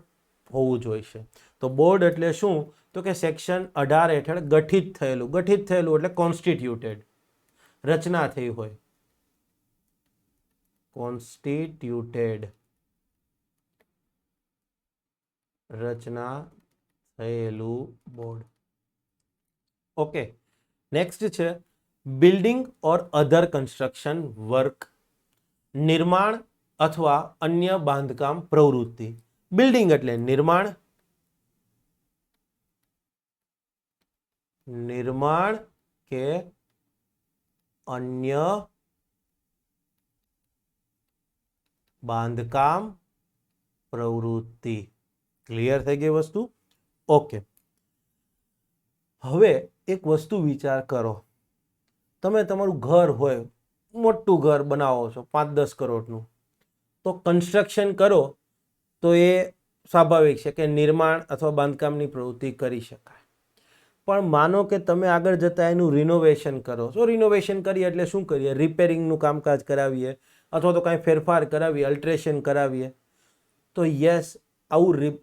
હોવું જોઈએ. તો બોર્ડ એટલે શું? તો કે સેક્શન 18 હેઠળ ગઠિત થયેલું એટલે કોન્સ્ટિટ્યુટેડ, રચના થઈ હોય, કોન્સ્ટિટ્યુટેડ, રચના થયેલું બોર્ડ. ઓકે, નેક્સ્ટ છે building or other construction work. નિર્માણ અથવા અન્ય બાંધકામ પ્રવૃત્તિ. બિલ્ડિંગ એટલે નિર્માણ કે અન્ય બાંધકામ પ્રવૃત્તિ. ક્લિયર થઈ ગઈ વસ્તુ? ઓકે, હવે એક વસ્તુ વિચાર કરો, તમે તમારું ઘર હોય, મોટું ઘર બનાવો છો 5-10 કરોડનું, તો કન્સ્ટ્રક્શન કરો તો એ સ્વાભાવિક છે કે નિર્માણ અથવા બાંધકામની પ્રવૃત્તિ કરી શકાય. પણ માનો કે તમે આગળ જતા એનું રિનોવેશન કરો છો. રિનોવેશન કરીએ એટલે શું કરીએ? રિપેરિંગનું કામકાજ કરાવીએ અથવા તો કાંઈ ફેરફાર કરાવીએ, અલ્ટરેશન કરાવીએ. તો યસ, આવું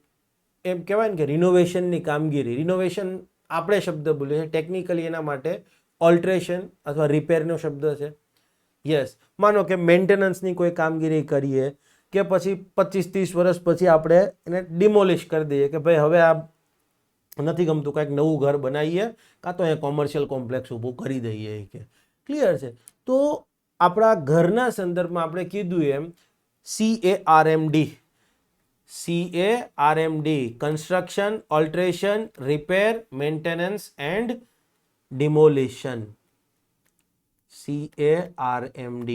એમ કહેવાય ને કે રિનોવેશનની કામગીરી, રિનોવેશન આપણે શબ્દ બોલીએ છીએ, ટેકનિકલી એના માટે ઓલ્ટરેશન અથવા રિપેરનો શબ્દ છે. યસ, માનો કે મેન્ટેનન્સની કોઈ કામગીરી કરીએ કે પછી 25-30 વર્ષ પછી આપણે એને ડિમોલિશ કરી દઈએ કે ભાઈ હવે આ નથી ગમતું, કાંઈક નવું ઘર બનાવીએ કાં તો અહીંયા કોમર્શિયલ કોમ્પ્લેક્સ ઊભું કરી દઈએ કે ક્લિયર છે. તો આપણા ઘરના સંદર્ભમાં આપણે કીધું એમ CARMD construction, alteration, repair, maintenance and demolition. CARMD.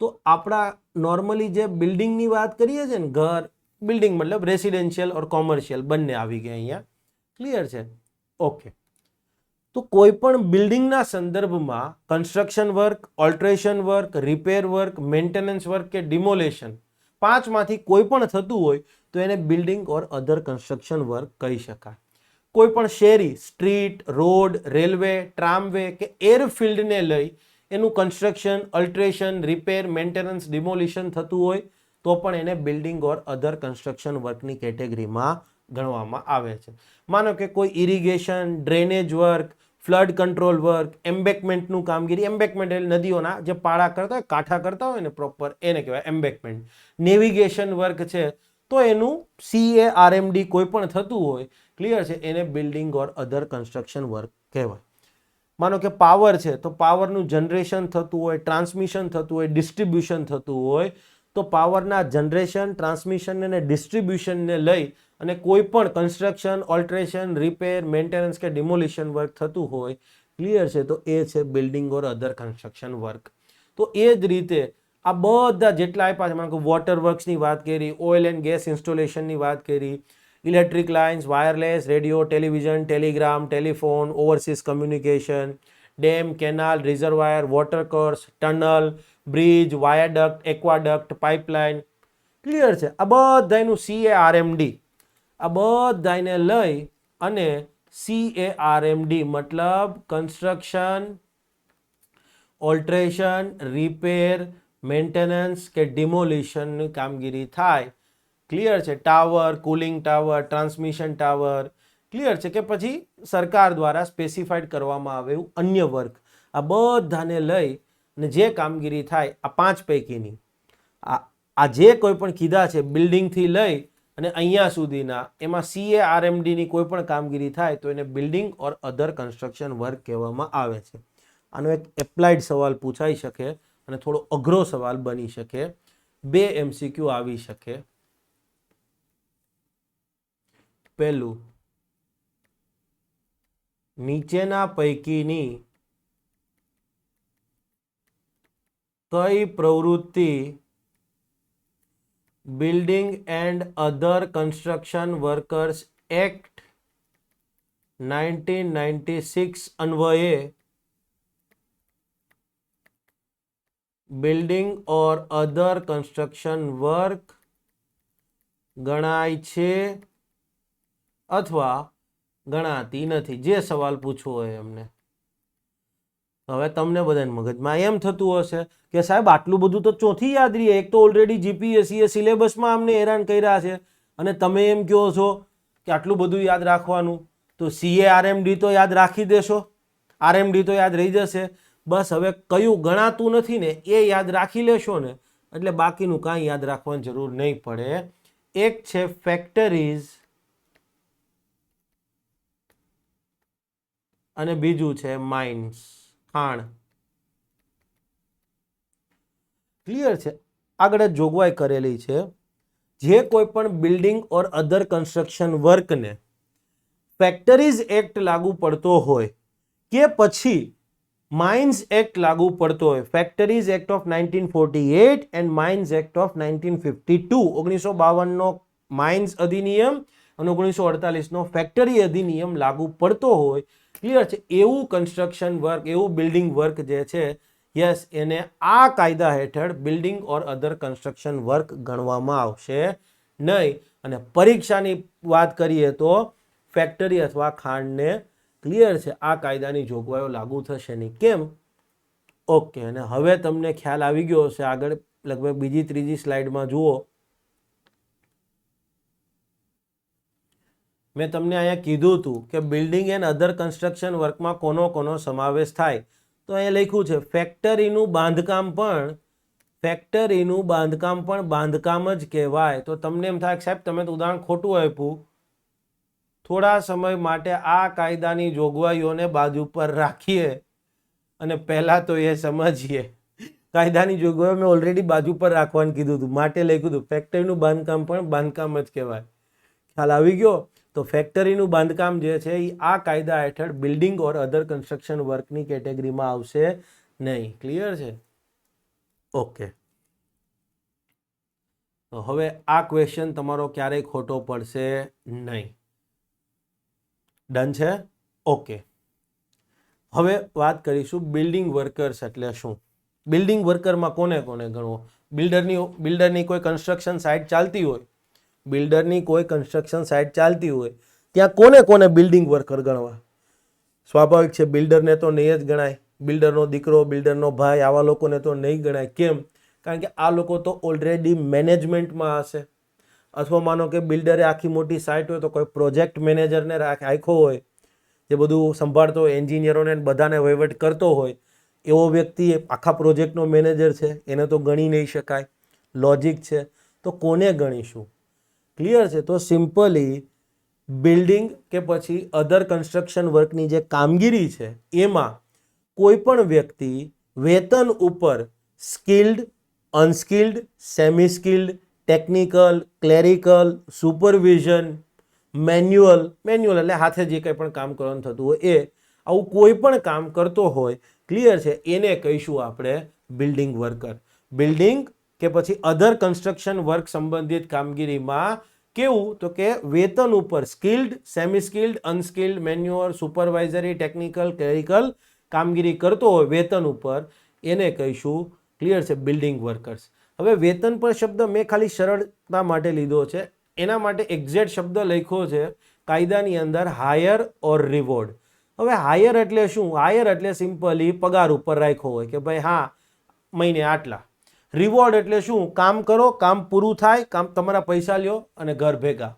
તો આપણા નોર્મલી જે બિલ્ડિંગની વાત કરીએ છીએ ને, ઘર બિલ્ડિંગ મતલબ રેસિડેન્શિયલ ઓર કોમર્શિયલ બંને આવી ગયા અહીંયા. ક્લિયર છે? ઓકે. તો કોઈ પણ બિલ્ડિંગના સંદર્ભમાં construction work, alteration work, repair work, maintenance work કે ડિમોલેશન પાંચમાંથી કોઈ પણ થતું હોય તો એને building or other construction work કહી શકાય. કોઈ પણ શેરી, સ્ટ્રીટ, રોડ, રેલવે, ટ્રામવે કે એરફિલ્ડને લઈ એનું કન્સ્ટ્રક્શન, અલ્ટરેશન, રિપેર, મેન્ટેનન્સ, ડિમોલિશન થતું હોય તો પણ એને બિલ્ડિંગ ઓર અધર કન્સ્ટ્રક્શન વર્કની કેટેગરીમાં ગણવામાં આવે છે. માનો કે કોઈ irrigation, drainage work, flood control work, એમ્બેકમેન્ટનું કામગીરી, એમ્બેકમેન્ટ એટલે નદીઓના જે પાળા કરતા હોય, કાંઠા કરતા હોય ને પ્રોપર, એને કહેવાય એમ્બેકમેન્ટ. નેવિગેશન વર્ક છે તો એનું CARMD કોઈ પણ થતું હોય, ક્લિયર છે, એને building or other construction work કહેવાય. માનો કે પાવર છે તો પાવરનું જનરેશન થતું હોય, ટ્રાન્સમિશન થતું હોય, ડિસ્ટ્રીબ્યુશન થતું હોય તો પાવરના જનરેશન, ટ્રાન્સમિશન અને ડિસ્ટ્રીબ્યુશનને લઈ અને કોઈ પણ કન્સ્ટ્રક્શન, ઓલ્ટરેશન, રિપેર, મેન્ટેનન્સ કે ડિમોલિશન વર્ક થતું હોય, ક્લિયર છે, તો એ છે building or other construction work. તો એ જ રીતે આ બધા જેટલા આપ્યા છે, માનો કે વોટર વર્ક્સની વાત કરી, ઓઇલ એન્ડ ગેસ ઇન્સ્ટોલેશનની વાત કરી, electric lines, wireless, radio, television, telegram, telephone, overseas communication, dam, canal, reservoir, water course, tunnel, bridge, viaduct, aqueduct, pipeline, clear છે. આ બધાનું CARMD, આ બધાને લઈ અને CARMD મતલબ કન્સ્ટ્રક્શન, ઓલ્ટરેશન, રિપેર, મેન્ટેનન્સ કે ડિમોલિશનની કામગીરી થાય. ક્લિયર છે? Tower, cooling tower, transmission tower, clear છે, કે પછી સરકાર દ્વારા સ્પેસિફાઈડ કરવામાં આવે એવું અન્ય વર્ક, આ બધાને લઈ અને જે કામગીરી થાય આ પાંચ પૈકીની, આ જે કોઈ પણ કીધા છે બિલ્ડિંગથી લઈ અને અહીંયા સુધીના, એમાં CARMDની કોઈ પણ કામગીરી થાય તો એને building or other construction work કહેવામાં આવે છે. આનો એક એપ્લાઇડ સવાલ પૂછાઈ શકે અને થોડો અઘરો સવાલ બની શકે. 2 MCQ આવી શકે. પહેલું, નીચેના પૈકીની કઈ પ્રવૃત્તિ building and other construction workers act 1996 અન્વયે building or other construction work ગણાય છે અથવા ગણાતી નથી? જે સવાલ પૂછવો હોય એમને. હવે તમને બધાને મગજમાં એમ થતું હશે કે સાહેબ આટલું બધું તો ચોથી યાદ રહીએ, એક તો ઓલરેડી GPSC સિલેબસમાં અમને હેરાન કર્યા છે અને તમે એમ કહો છો કે આટલું બધું યાદ રાખવાનું, તો CARMD તો યાદ રાખી દેશો, RMD તો યાદ રહી જશે, બસ હવે કયું ગણાતું નથી ને એ યાદ રાખી લેશો ને એટલે બાકીનું કાંઈ યાદ રાખવાની જરૂર નહીં પડે. એક છે ફેક્ટરીઝ અને બીજું છે માઇન્સ, ખાણ. ક્લિયર છે? આગળ જ જોગવાઈ કરેલી છે, જે કોઈ પણ building or other construction વર્કને factories act લાગુ પડતો હોય કે પછી માઇન્સ એક્ટ લાગુ પડતો હોય, factories act of 1948 and mines act of 1952, 1952નો માઇન્સ અધિનિયમ અને 1948નો ફેક્ટરી અધિનિયમ લાગુ પડતો હોય, ક્લિયર છે, એવું કન્સ્ટ્રક્શન વર્ક, એવું બિલ્ડિંગ વર્ક જે છે, યસ, એને આ કાયદા હેઠળ building or other construction work ગણવામાં આવશે નહીં. અને પરીક્ષાની વાત કરીએ તો ફેક્ટરી અથવા ખાંડને, ક્લિયર છે, આ કાયદાની જોગવાઈઓ લાગુ થશે નહીં. કેમ? ઓકે. અને હવે તમને ખ્યાલ આવી ગયો હશે. આગળ લગભગ બીજી ત્રીજી સ્લાઇડમાં જુઓ, મેં તમને અહીંયા કીધું હતું કે બિલ્ડિંગ એન્ડ અધર કન્સ્ટ્રક્શન વર્કમાં કોનો સમાવેશ થાય. તો અહીંયા લખ્યું છે ફેક્ટરીનું બાંધકામ પણ બાંધકામ જ કહેવાય. તો તમને એમ થાય સાહેબ તમે તો ઉદાહરણ ખોટું આપ્યું, થોડા સમય માટે આ કાયદાની જોગવાઈઓને બાજુ પર રાખીએ અને પહેલા તો એ સમજીએ. કાયદાની જોગવાઈઓ મેં ઓલરેડી બાજુ પર રાખવાનું કીધું હતું, માટે લખ્યું હતું ફેક્ટરીનું બાંધકામ પણ બાંધકામ જ કહેવાય. ખ્યાલ આવી ગયો? તો ફેક્ટરીનું બાંધકામ જે છે એ આ કાયદા હેઠળ બિલ્ડિંગ ઓર અધર કન્સ્ટ્રક્શન વર્કની કેટેગરીમાં આવશે નહીં. ક્લિયર છે? ઓકે. તો હવે આ ક્વેશ્ચન તમારો ક્યારેય ખોટો પડશે નહીં. ડન છે? ઓકે. હવે વાત કરીશું બિલ્ડિંગ વર્કર્સ એટલે શું. બિલ્ડિંગ વર્કરમાં કોને કોને ગણવો? બિલ્ડરની કોઈ કન્સ્ટ્રક્શન સાઇટ ચાલતી હોય, ત્યાં કોને કોને બિલ્ડિંગ વર્કર ગણવા? સ્વાભાવિક છે, બિલ્ડરને તો નહીં જ ગણાય. બિલ્ડરનો દીકરો, બિલ્ડરનો ભાઈ, આવા લોકોને તો નહીં ગણાય. કેમ? કારણ કે આ લોકો તો ઓલરેડી મેનેજમેન્ટમાં હશે. અથવા માનો કે બિલ્ડરે આખી મોટી સાઇટ હોય તો કોઈ પ્રોજેક્ટ મેનેજરને રાખ્યો હોય, જે બધું સંભાળતો હોય, એન્જિનિયરોને બધાને વહીવટ કરતો હોય, એવો વ્યક્તિ આખા પ્રોજેક્ટનો મેનેજર છે, એને તો ગણી નહીં શકાય. લોજિક છે. તો કોને ગણીશું? ક્લિયર છે? તો સિમ્પલી બિલ્ડિંગ કે પછી અધર કન્સ્ટ્રક્શન વર્કની જે કામગીરી છે એમાં કોઈ પણ વ્યક્તિ વેતન ઉપર skilled, unskilled, semi skilled, technical, clerical, supervision, manual એટલે હાથે જે કંઈ પણ કામ કરવાનું થતું હોય એ, આવું કોઈ પણ કામ કરતો હોય, ક્લિયર છે, એને કહીશું આપણે બિલ્ડિંગ વર્કર. બિલ્ડિંગ કે પછી અધર કન્સ્ટ્રક્શન વર્ક સંબંધિત કામગીરીમાં કેવું? તો કે વેતન ઉપર skilled, semi skilled, unskilled, manual, supervisory, technical, clerical કામગીરી કરતો હોય વેતન ઉપર, એને કહીશું, ક્લિયર છે, બિલ્ડિંગ વર્કર્સ. હવે વેતન પર શબ્દ મેં ખાલી સરળતા માટે લીધો છે. એના માટે એક્ઝેક્ટ શબ્દ લખ્યો છે કાયદાની અંદર, હાયર ઓર રિવોર્ડ. હવે હાયર એટલે શું? હાયર એટલે સિમ્પલી પગાર ઉપર રાખ્યો હોય કે ભાઈ હા મહિને આટલા. રિવોર્ડ એટલે શું? કામ કરો, કામ પૂરું થાય, કામ તમારા પૈસા લ્યો અને ઘર ભેગા.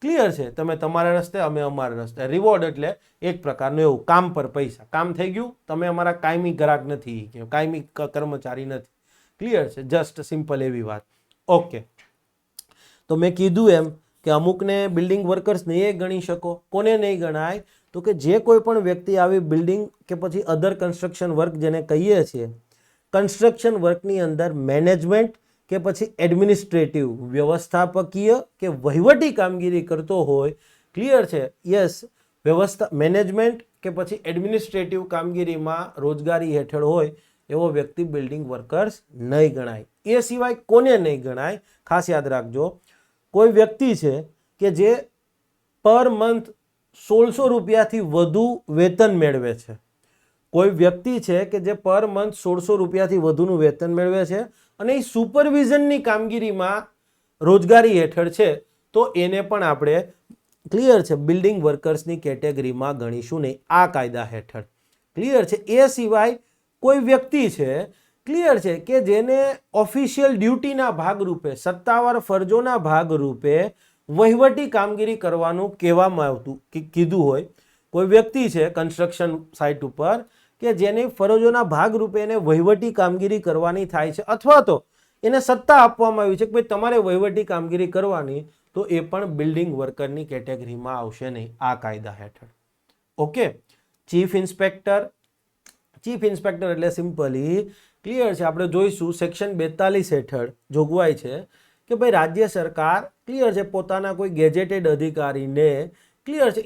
ક્લિયર છે? તમે તમારા રસ્તે, અમે અમારા રસ્તે. રિવોર્ડ એટલે એક પ્રકારનું એવું કામ પર પૈસા. કામ થઈ ગયું, તમે અમારા કાયમી ગ્રાહક નથી, કાયમી કર્મચારી નથી. ક્લિયર છે? જસ્ટ સિમ્પલ એવી વાત. ઓકે. તો મેં કીધું એમ કે અમુકને બિલ્ડિંગ વર્કર્સ નહીં ગણી શકો. કોને નહીં ગણાય? તો કે જે કોઈ પણ વ્યક્તિ આવી બિલ્ડિંગ કે પછી અધર કન્સ્ટ્રક્શન વર્ક જેને કહીએ છીએ, કન્સ્ટ્રક્શન વર્કની અંદર મેનેજમેન્ટ કે પછી એડમિનિસ્ટ્રેટિવ, વ્યવસ્થાપકીય કે વહીવટી કામગીરી કરતો હોય. ક્લિયર છે? યસ, મેનેજમેન્ટ કે પછી એડમિનિસ્ટ્રેટિવ કામગીરીમાં રોજગારી હેઠળ હોય એવો વ્યક્તિ બિલ્ડિંગ વર્કર્સ નહીં ગણાય. એ સિવાય કોને નહીં ગણાય? ખાસ યાદ રાખજો, કોઈ વ્યક્તિ છે કે જે પર મંથ 1600 રૂપિયાથી વધુ વેતન મેળવે છે. કોઈ વ્યક્તિ છે કે જે પર મંથ 1600 રૂપિયાથી વધુનું વેતન મેળવે છે અને એ સુપરવિઝનની કામગીરીમાં રોજગારી હેઠળ છે, તો એને પણ આપણે, ક્લિયર છે, બિલ્ડિંગ વર્કર્સની કેટેગરીમાં ગણીશું નહીં આ કાયદા હેઠળ. ક્લિયર છે? એ સિવાય કોઈ વ્યક્તિ છે, ક્લિયર છે, કે જેને ઓફિશિયલ ડ્યુટીના ભાગરૂપે, સત્તાવાર ફરજોના ભાગરૂપે વહીવટી કામગીરી કરવાનું કહેવામાં આવતું કીધું હોય. કોઈ વ્યક્તિ છે કન્સ્ટ્રક્શન સાઇટ ઉપર કે જેની ફરજોના ભાગરૂપે એને વહીવટી કામગીરી કરવાની થાય છે, અથવા તો એને સત્તા આપવામાં આવી છે કે ભાઈ તમારે વહીવટી કામગીરી કરવાની, તો એ પણ બિલ્ડિંગ વર્કરની કેટેગરીમાં આવશે નહીં આ કાયદા હેઠળ. Okay. Chief inspector. Chief inspector એટલે સિમ્પલી, ક્લિયર છે, આપણે જોઈશું સેક્શન 42 હેઠળ જોગવાઈ છે કે ભાઈ રાજ્ય સરકાર, ક્લિયર છે, પોતાના કોઈ ગેજેટેડ અધિકારીને, ક્લિયર છે,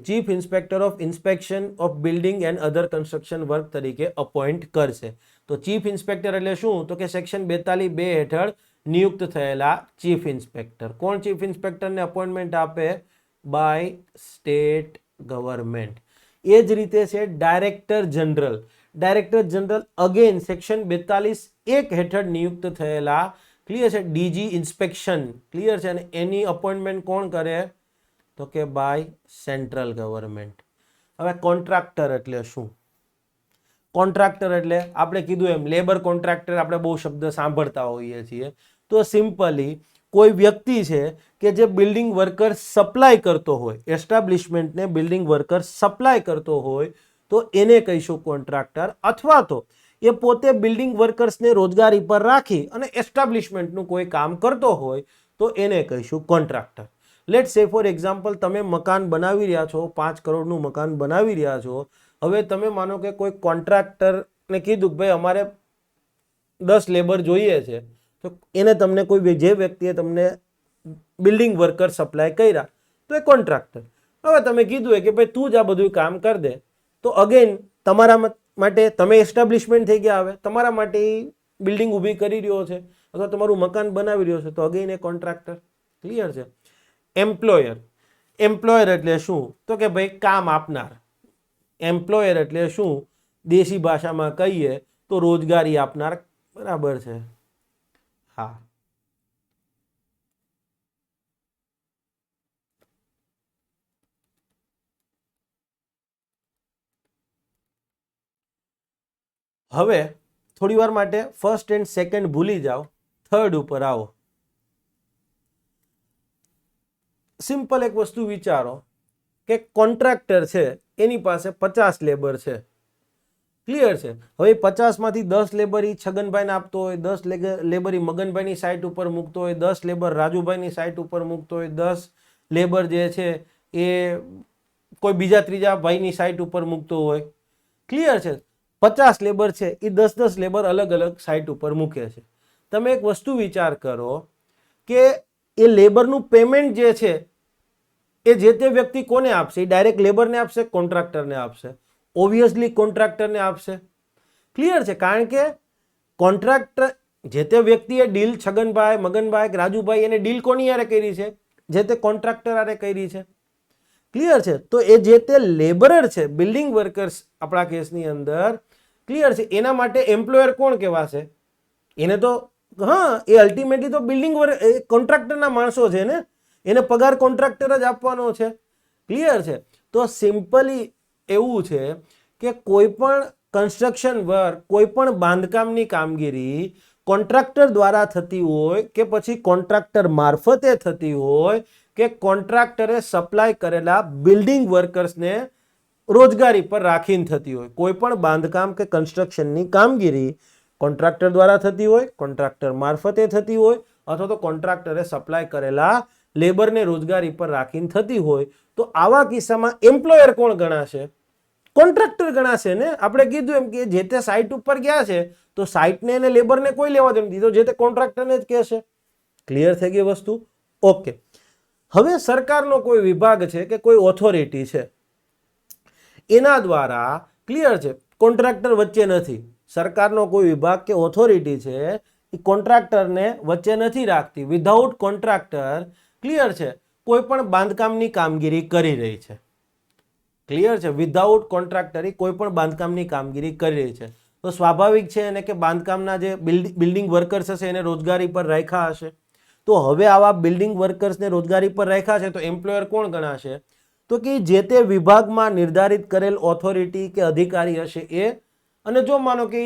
chief inspector of inspection of building and other construction work તરીકે અપોઇન્ટ કરશે. તો ચીફ ઇન્સ્પેક્ટર એટલે શું? તો કે સેક્શન 42(2) હેઠળ નિયુક્ત થયેલા ચીફ ઇન્સ્પેક્ટર. કોણ ચીફ ઇન્સ્પેક્ટરને અપોઇન્ટમેન્ટ આપે? By state government. એ જ રીતે છે director general. Director general again section 42(1) હેઠળ નિયુક્ત થયેલા, ક્લિયર છે, ડીજી ઇન્સ્પેક્શન. ક્લિયર છે? અને એની અપોઇન્ટમેન્ટ કોણ કરે? તો કે બાય સેન્ટ્રલ ગવર્મેન્ટ. હવે કોન્ટ્રાક્ટર એટલે શું? કોન્ટ્રાક્ટર એટલે આપણે કીધું એમ લેબર કોન્ટ્રાક્ટર આપણે બહુ શબ્દ સાંભળતા હોઈએ છીએ. તો સિમ્પલી કોઈ વ્યક્તિ છે કે જે બિલ્ડિંગ વર્કર સપ્લાય કરતો હોય, એસ્ટાબ્લિશમેન્ટને બિલ્ડિંગ વર્કર સપ્લાય કરતો હોય, તો એને કહીશું કોન્ટ્રાક્ટર. અથવા તો એ પોતે બિલ્ડિંગ વર્કર્સને રોજગારી પર રાખી અને એસ્ટાબ્લિશમેન્ટનું કોઈ કામ કરતો હોય તો એને કહીશું contractor. Late say for example તમે મકાન બનાવી રહ્યા છો, 5 કરોડનું મકાન બનાવી રહ્યા છો. હવે તમે માનો કે કોઈ કોન્ટ્રાક્ટરને કીધું કે ભાઈ અમારે 10 લેબર જોઈએ છે, તો એને તમને કોઈ જે વ્યક્તિએ તમને બિલ્ડિંગ વર્કર સપ્લાય કર્યા તો એ કોન્ટ્રાક્ટર. હવે તમે કીધું કે ભાઈ તું જ આ બધું કામ કરી દે, તો અગેન તમારા માટે તમે એસ્ટાબ્લિશમેન્ટ થઈ ગયા. હવે તમારા માટે બિલ્ડિંગ ઊભી કરી રહ્યો છે અથવા તમારું મકાન બનાવી રહ્યો છે, તો અગેન એ કોન્ટ્રાક્ટર. ક્લિયર છે? એમ્પ્લોયર. એમ્પ્લોયર એટલે શું? તો કે ભાઈ કામ આપનાર. એમ્પ્લોયર એટલે શું? દેશી ભાષામાં કહીએ તો રોજગારી આપનાર. બરાબર છે? હા. હવે થોડી વાર માટે ફર્સ્ટ એન્ડ સેકન્ડ ભૂલી જાઓ, થર્ડ ઉપર આવો. સિમ્પલ એક વસ્તુ વિચારો કે કોન્ટ્રાક્ટર છે એની પાસે 50 લેબર છે. ક્લિયર છે? હવે 50 માંથી 10 લેબર છગનભાઈને આપતો હોય, 10 લેબર મગનભાઈની સાઇટ ઉપર મૂકતો હોય, 10 લેબર રાજુભાઈની સાઇટ ઉપર મૂકતો હોય, 10 લેબર જે છે એ કોઈ બીજા ત્રીજા ભાઈની સાઇટ ઉપર મૂકતો હોય. ક્લિયર છે? 50 લેબર છે એ 10 લેબર અલગ અલગ સાઇટ ઉપર મૂકે છે. તમે એક વસ્તુ વિચાર કરો કે એ લેબરનું પેમેન્ટ જે છે એ જે તે વ્યક્તિ કોને આપશે? એ ડાયરેક્ટ લેબરને આપશે, કોન્ટ્રાક્ટરને આપશે? ઓબ્વિયસલી કોન્ટ્રાક્ટરને આપશે. ક્લિયર છે? કારણ કે કોન્ટ્રાક્ટર જે તે વ્યક્તિએ ડીલ છગનભાઈ, મગનભાઈ, રાજુભાઈ એને ડીલ કોની હારે કરી છે? જે તે કોન્ટ્રાક્ટર હારે કરી છે. ક્લિયર છે? તો એ જે તે લેબરર છે, બિલ્ડિંગ વર્કર્સ આપણા કેસની અંદર. ક્લિયર છે? એના માટે એમ્પ્લોયર કોણ કહેવાશે? એને તો એ અલ્ટિમેટલી તો બિલ્ડિંગ કોન્ટ્રાક્ટરના માણસો છે ને, એને પગાર કોન્ટ્રાક્ટર જ આપવાનો છે. ક્લિયર છે? તો સિમ્પલી એવું છે કે કોઈ પણ કન્સ્ટ્રક્શન વર્ક, કોઈ પણ બાંધકામની કામગીરી કોન્ટ્રાક્ટર દ્વારા થતી હોય કે પછી કોન્ટ્રાક્ટર મારફતે થતી હોય કે કોન્ટ્રાક્ટરે સપ્લાય કરેલા બિલ્ડિંગ વર્કર્સને રોજગારી પર રાખીને થતી હોય, કોઈ પણ બાંધકામ કે કન્સ્ટ્રક્શનની કામગીરી કોન્ટ્રાક્ટર દ્વારા થતી હોય, કોન્ટ્રાક્ટર મારફતે થતી હોય અથવા તો કોન્ટ્રાક્ટરે સપ્લાય કરેલા લેબરને રોજગારી પર રાખીને થતી હોય, તો આવા કિસ્સામાં એમ્પ્લોયર કોણ ગણાશે? કોન્ટ્રાક્ટર ગણાશે ને. આપણે કીધું એમ કે જે તે સાઇટ ઉપર ગયા છે તો સાઇટને અને લેબરને કોઈ લેવા દેવું નથી, તો જે તે કોન્ટ્રાક્ટરને જ કહેશે. ક્લિયર થઈ ગઈ વસ્તુ? ઓકે. હવે સરકારનો કોઈ વિભાગ છે કે કોઈ ઓથોરિટી છે, એના દ્વારા ક્લિયર છે કોન્ટ્રાક્ટર વચ્ચે નથી. સરકારનો કોઈ વિભાગ કે ઓથોરિટી છે એ કોન્ટ્રાક્ટરને વચ્ચે નથી રાખતી. વિધાઉટ કોન્ટ્રાક્ટર ક્લિયર છે કોઈ પણ બાંધકામની કામગીરી કરી રહી છે. ક્લિયર છે? વિધાઉટ કોન્ટ્રાક્ટર કોઈ પણ બાંધકામની કામગીરી કરી રહી છે, તો સ્વાભાવિક છે એને કે બાંધકામના જે બિલ્ડિંગ વર્કર્સ હશે એને રોજગારી પર રાખ્યા હશે. તો હવે આવા બિલ્ડિંગ વર્કર્સને રોજગારી પર રાખ્યા છે તો એમ્પ્લોયર કોણ ગણાશે? તો કે જે તે વિભાગમાં નિર્ધારિત કરેલ ઓથોરિટી કે અધિકારી હશે એ. અને જો માનો કે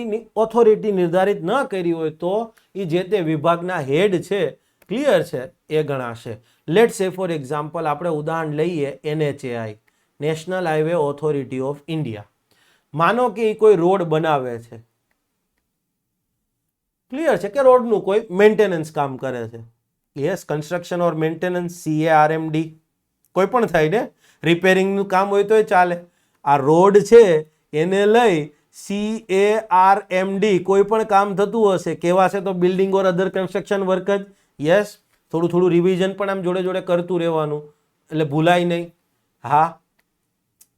ઓથોરિટી નિર્ધારિત ન કરી હોય તો એ જે તે વિભાગના હેડ છે. ક્લિયર છે? એ ગણાશે. લેટ સે ફોર એક્ઝામ્પલ આપણે ઉદાહરણ લઈએ NHAI, national highway authority of India. માનો કે એ કોઈ રોડ બનાવે છે. ક્લિયર છે? કે રોડનું કોઈ મેન્ટેનન્સ કામ કરે છે. યસ, કન્સ્ટ્રક્શન ઓર મેન્ટેનન્સ, CARMD કોઈ પણ થાય ને, રિપેરિંગનું કામ હોય તો ચાલે. આ રોડ છે એને લઈ CARMD કોઈ પણ કામ થતું હશે, કહેવાશે તો building or other construction work જ. યસ, થોડું રિવિઝન પણ આમ જોડે જોડે કરતું રહેવાનું એટલે ભૂલાય નહીં. હા.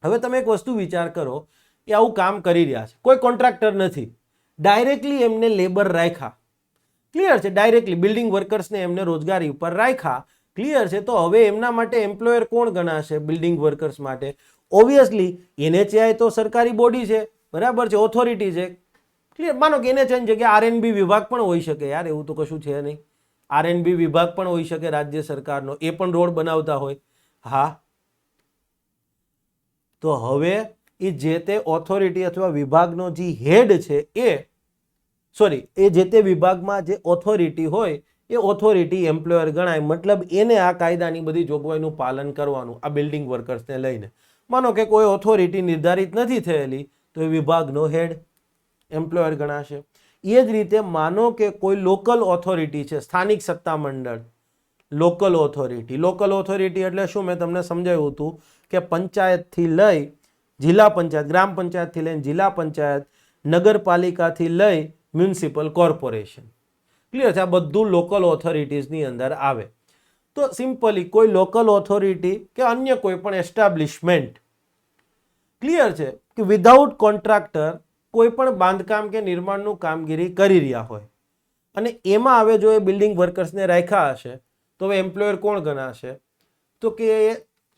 હવે તમે એક વસ્તુ વિચાર કરો કે આવું કામ કરી રહ્યા છે, કોઈ કોન્ટ્રાક્ટર નથી, ડાયરેક્ટલી એમને લેબર રાખ્યા. ક્લિયર છે? ડાયરેક્ટલી બિલ્ડિંગ વર્કર્સને એમને રોજગારી ઉપર રાખ્યા. ક્લિયર છે? તો હવે એમના માટે એમ્પ્લોયર કોણ ગણાશે? બિલ્ડિંગ વર્કર્સ માટે ઓબ્વિયસલી NHAI તો સરકારી બોડી છે, બરાબર છે, ઓથોરિટી છે. ક્લિયર? માનો કે NHAI ની જગ્યાએ RNB વિભાગ પણ હોઈ શકે. યાર એવું તો કશું છે નહીં. RNB વિભાગ પણ હોઈ શકે રાજ્ય સરકારનો, એ પણ રોડ બનાવતા હોય. હા. તો હવે એ જે તે ઓથોરિટી અથવા વિભાગનો જે હેડ છે એ જે તે વિભાગમાં જે ઓથોરિટી હોય એ ઓથોરિટી એમ્પ્લોયર ગણાય. મતલબ એને આ કાયદાની બધી જોગવાઈનું પાલન કરવાનું આ બિલ્ડિંગ વર્કર્સને લઈને. માનો કે કોઈ ઓથોરિટી નિર્ધારિત નથી થયેલી તો એ વિભાગનો હેડ એમ્પ્લોયર ગણાશે. એ જ રીતે માનો કે કોઈ લોકલ ઓથોરિટી છે, સ્થાનિક સત્તામંડળ. લોકલ ઓથોરિટી એટલે શું? મેં તમને સમજાવ્યું હતું કે પંચાયતથી લઈ જિલ્લા પંચાયત, ગ્રામ પંચાયતથી લઈને જિલ્લા પંચાયત, નગરપાલિકાથી લઈ મ્યુનિસિપલ કોર્પોરેશન. ક્લિયર છે? આ બધું લોકલ ઓથોરિટીઝની અંદર આવે. તો સિમ્પલી કોઈ લોકલ ઓથોરિટી કે અન્ય કોઈ પણ એસ્ટાબ્લિશમેન્ટ, ક્લિયર છે, કે વિધાઉટ કોન્ટ્રાક્ટર કોઈ પણ બાંધકામ કે નિર્માણનું કામગીરી કરી રહ્યા હોય અને એમાં હવે જો એ બિલ્ડિંગ વર્કર્સને રાખ્યા હશે તો હવે એમ્પ્લોયર કોણ ગણાશે? તો કે